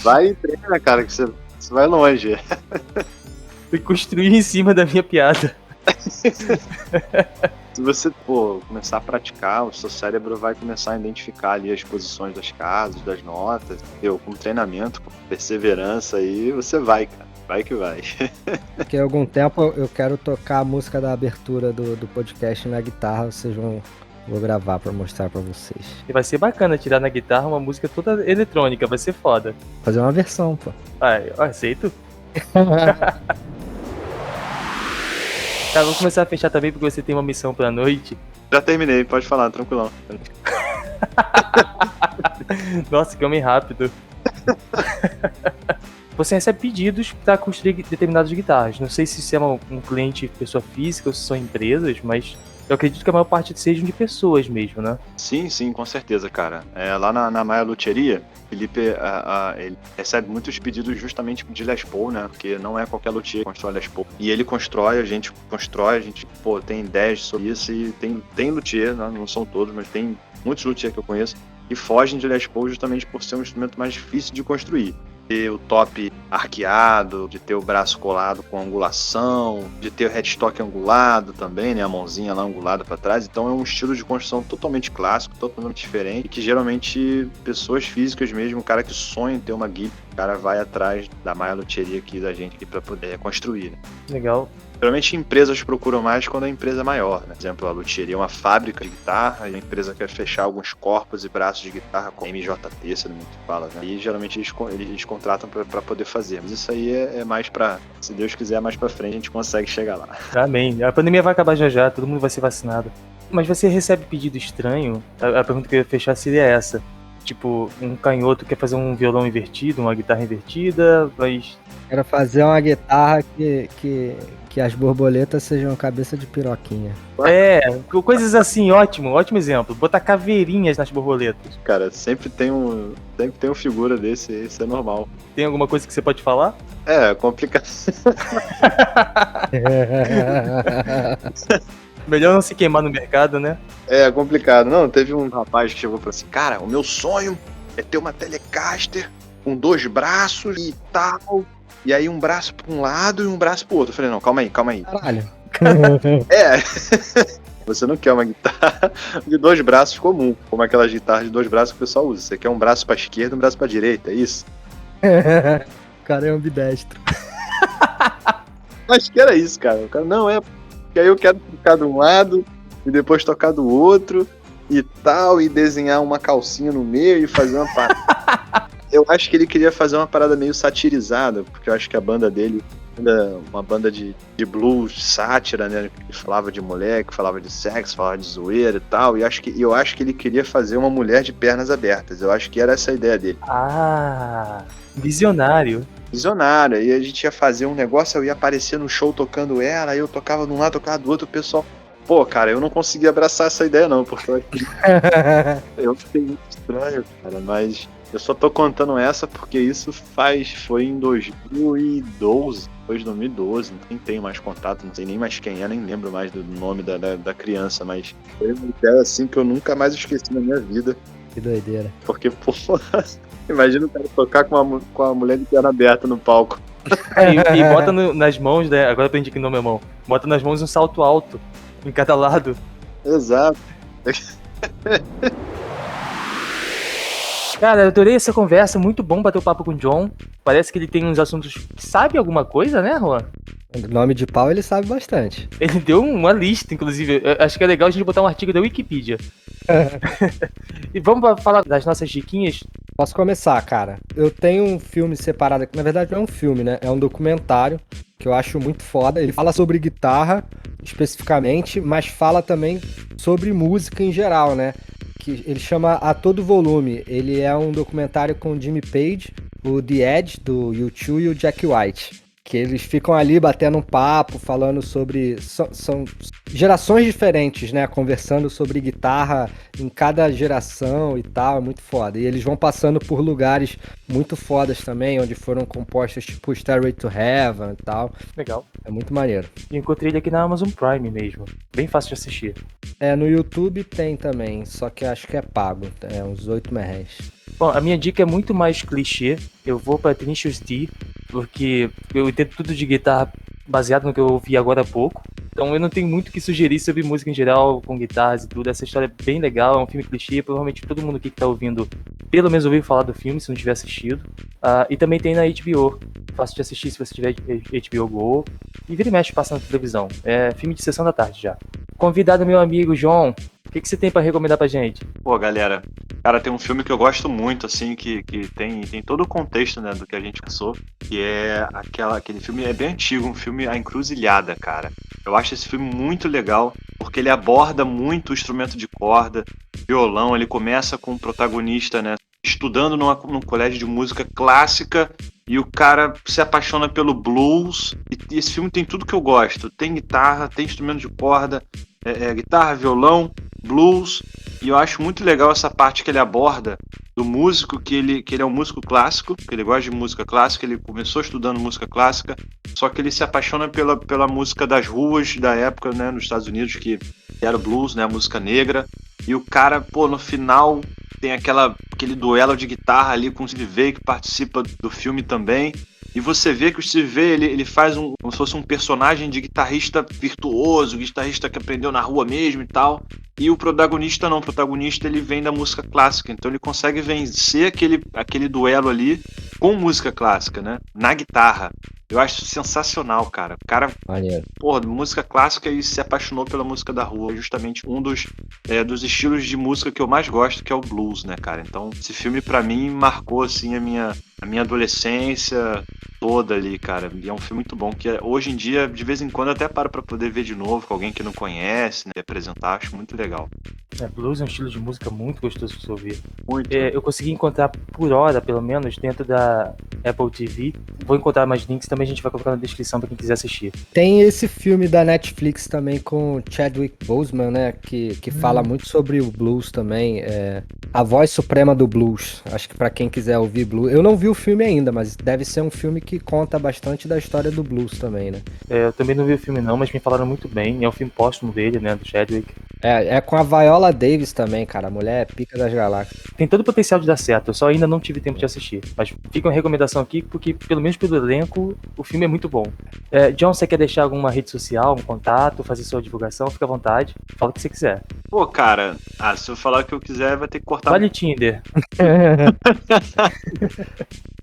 Vai e treina, cara, que você vai longe. Fui construir em cima da minha piada. Se você começar a praticar, o seu cérebro vai começar a identificar ali as posições das casas, das notas, entendeu? Com treinamento, com perseverança aí, você vai, cara. Vai que vai. Daqui a algum tempo eu quero tocar a música da abertura do podcast na guitarra, vou gravar pra mostrar pra vocês. E vai ser bacana tirar na guitarra uma música toda eletrônica, vai ser foda. Fazer uma versão, pô. Eu aceito. Tá, vou começar a fechar também porque você tem uma missão pra noite. Já terminei, pode falar, tranquilão. Nossa, que homem rápido. Você recebe pedidos para construir determinadas guitarras. Não sei se isso é um cliente pessoa física ou se são empresas, mas eu acredito que a maior parte sejam de pessoas mesmo, né? Sim, com certeza, cara. Lá na Maia Luthieria, Felipe ele recebe muitos pedidos justamente de Les Paul, né? Porque não é qualquer luthier que constrói Les Paul. E ele constrói, a gente tem ideias sobre isso e tem luthier, né? Não são todos, mas tem muitos luthiers que eu conheço que fogem de Les Paul justamente por ser um instrumento mais difícil de construir. Ter o top arqueado, de ter o braço colado com angulação, de ter o headstock angulado também, né, a mãozinha lá angulada para trás. Então é um estilo de construção totalmente clássico, totalmente diferente, e que geralmente pessoas físicas mesmo, o cara que sonha em ter uma guitarra, o cara vai atrás da Maia Luthieria aqui da gente para poder construir, né? Legal. Geralmente empresas procuram mais quando a empresa é maior, né? Por exemplo, a Luthieria é uma fábrica de guitarra e a empresa quer fechar alguns corpos e braços de guitarra com MJT, se não me fala, né? E geralmente eles contratam para poder fazer. Mas isso aí é mais pra, se Deus quiser, mais pra frente a gente consegue chegar lá. Amém. A pandemia vai acabar já, todo mundo vai ser vacinado. Mas você recebe pedido estranho? A pergunta que eu ia fechar seria essa. Tipo, um canhoto quer fazer um violão invertido, uma guitarra invertida, mas... Quero fazer uma guitarra que as borboletas sejam cabeça de piroquinha. Coisas assim, ótimo exemplo. Botar caveirinhas nas borboletas. Cara, sempre tem um figura desse, isso é normal. Tem alguma coisa que você pode falar? É complicado. Melhor não se queimar no mercado, né? É complicado. Não, teve um rapaz que chegou e falou assim, cara, o meu sonho é ter uma Telecaster com 2 braços e tal... E aí um braço pra um lado e um braço pro outro. Eu falei, não, calma aí. Caralho. Você não quer uma guitarra de 2 braços comum, como aquelas guitarras de 2 braços que o pessoal usa. Você quer um braço pra esquerda e um braço pra direita, é isso? O cara é ambidestro. Acho que era isso, cara. O cara, não, porque aí eu quero tocar de um lado e depois tocar do outro e tal, e desenhar uma calcinha no meio e fazer uma parada. Eu acho que ele queria fazer uma parada meio satirizada, porque eu acho que a banda dele era uma banda de blues, sátira, né? Que falava de mulher, que falava de sexo, falava de zoeira e tal. E eu acho que ele queria fazer uma mulher de pernas abertas. Eu acho que era essa a ideia dele. Ah, visionário. Visionário. E a gente ia fazer um negócio, eu ia aparecer no show tocando ela, aí eu tocava de um lado, tocava do outro, o pessoal... Pô, cara, eu não consegui abraçar essa ideia não, porque eu fiquei muito estranho, cara, mas... Eu só tô contando essa porque isso foi em 2012. Foi em 2012, nem tenho mais contato, não sei nem mais quem é, nem lembro mais do nome da criança, mas foi uma ideia assim que eu nunca mais esqueci na minha vida. Que doideira. Porque, pô, imagina o cara tocar com a mulher de perna aberta no palco. E bota nas mãos, né? Agora eu aprendi que não é minha mão. Bota nas mãos um salto alto em cada lado. Exato. Cara, eu adorei essa conversa, muito bom bater o papo com o John. Parece que ele tem uns assuntos que sabe alguma coisa, né, Juan? O nome de pau ele sabe bastante. Ele deu uma lista, inclusive. Eu acho que é legal a gente botar um artigo da Wikipedia. E vamos falar das nossas diquinhas? Posso começar, cara. Eu tenho um filme separado aqui. Na verdade, não é um filme, né? É um documentário que eu acho muito foda. Ele fala sobre guitarra, especificamente, mas fala também sobre música em geral, né? Que ele chama A Todo Volume. Ele é um documentário com o Jimmy Page, o The Edge, do U2 e o Jack White. Que eles ficam ali batendo um papo, falando sobre... São gerações diferentes, né? Conversando sobre guitarra em cada geração e tal. É muito foda. E eles vão passando por lugares muito fodas também, onde foram compostos tipo Stairway to Heaven e tal. Legal. É muito maneiro. E encontrei ele aqui na Amazon Prime mesmo. Bem fácil de assistir. No YouTube tem também, só que acho que é pago. É uns 8 reais. Bom, a minha dica é muito mais clichê. Eu vou pra Tenacious D, porque eu entendo tudo de guitarra baseado no que eu ouvi agora há pouco. Então eu não tenho muito o que sugerir sobre música em geral, com guitarras e tudo. Essa história é bem legal, é um filme clichê. Provavelmente todo mundo aqui que tá ouvindo, pelo menos ouviu falar do filme, se não tiver assistido. E também tem na HBO. Fácil de assistir se você tiver HBO Go. E vira e mexe passa na televisão. É filme de sessão da tarde já. Convidado meu amigo João, o que você tem pra recomendar pra gente? Pô, galera, cara, tem um filme que eu gosto muito, assim, que tem todo o contexto, né, do que a gente passou, que é aquele filme, é bem antigo, um filme A Encruzilhada, cara. Eu acho esse filme muito legal, porque ele aborda muito o instrumento de corda, violão, ele começa com o protagonista, né, estudando num colégio de música clássica, e o cara se apaixona pelo blues, e esse filme tem tudo que eu gosto, tem guitarra, tem instrumento de corda, guitarra, violão, blues, e eu acho muito legal essa parte que ele aborda do músico, que ele é um músico clássico, que ele gosta de música clássica, ele começou estudando música clássica, só que ele se apaixona pela música das ruas da época, né, nos Estados Unidos, que era o blues, né, a música negra, e o cara, pô, no final tem aquele duelo de guitarra ali com o Steve Vai, que participa do filme também. E você vê que o Steve Vai, ele faz como se fosse um personagem de guitarrista virtuoso, guitarrista que aprendeu na rua mesmo e tal. E o protagonista não, o protagonista ele vem da música clássica, então ele consegue vencer aquele duelo ali com música clássica, né? Na guitarra. Eu acho sensacional, cara. O cara, Maneiro. porra, música clássica e se apaixonou pela música da rua. Justamente um dos estilos de música que eu mais gosto, que é o blues, né, cara? Então, esse filme pra mim marcou, assim, a minha adolescência toda ali, cara. E é um filme muito bom, que hoje em dia, de vez em quando, eu até paro pra poder ver de novo com alguém que não conhece, né? Apresentar, acho muito legal. Blues é um estilo de música muito gostoso de se ouvir. Muito. Eu consegui encontrar por hora, pelo menos, dentro da Apple TV. Vou encontrar mais links também, a gente vai colocar na descrição pra quem quiser assistir. Tem esse filme da Netflix também com o Chadwick Boseman, né? Que fala muito sobre o blues também. A Voz Suprema do Blues. Acho que pra quem quiser ouvir blues. Eu não vi o filme ainda, mas deve ser um filme que conta bastante da história do blues também, né? Eu também não vi o filme não, mas me falaram muito bem. É um filme póstumo dele, né? Do Chadwick. É com a Viola Davis também, cara. A mulher é pica das galáxias. Tem todo o potencial de dar certo, eu só ainda não tive tempo de assistir. Mas fica uma recomendação aqui, porque pelo menos pelo elenco, o filme é muito bom. John, você quer deixar alguma rede social, um contato, fazer sua divulgação? Fica à vontade, fala o que você quiser. Pô, cara, se eu falar o que eu quiser, vai ter que cortar. Vale Tinder.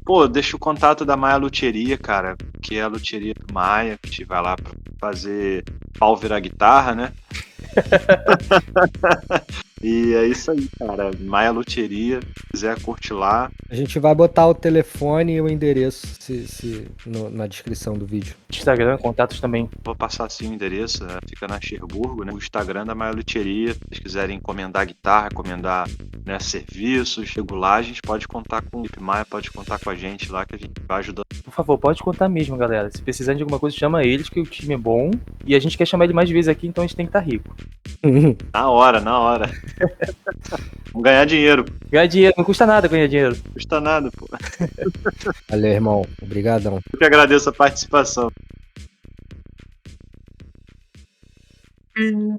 Pô, deixa o contato da Maia Luthieria, cara, que é a Luthieria Maia, que a gente vai lá pra fazer pau virar guitarra, né? E é isso aí, cara. Maia Luthieria, se quiser curtir lá. A gente vai botar o telefone e o endereço na descrição do vídeo. Instagram, contatos também. Vou passar assim o endereço, fica na Cherburgo, né? O Instagram da Maia Luthieria. Se vocês quiserem encomendar guitarra, encomendar, né, serviços, regulagens, pode contar com o Felipe Maia, pode contar com a gente lá, que a gente vai ajudando. Por favor, pode contar mesmo, galera. Se precisarem de alguma coisa, chama eles, que o time é bom. E a gente quer chamar ele mais vezes aqui, então a gente tem que estar rico. Na hora. Vamos ganhar dinheiro. Ganhar dinheiro, não custa nada ganhar dinheiro. Não custa nada, pô. Valeu, irmão. Obrigadão. Eu que agradeço a participação. Tem.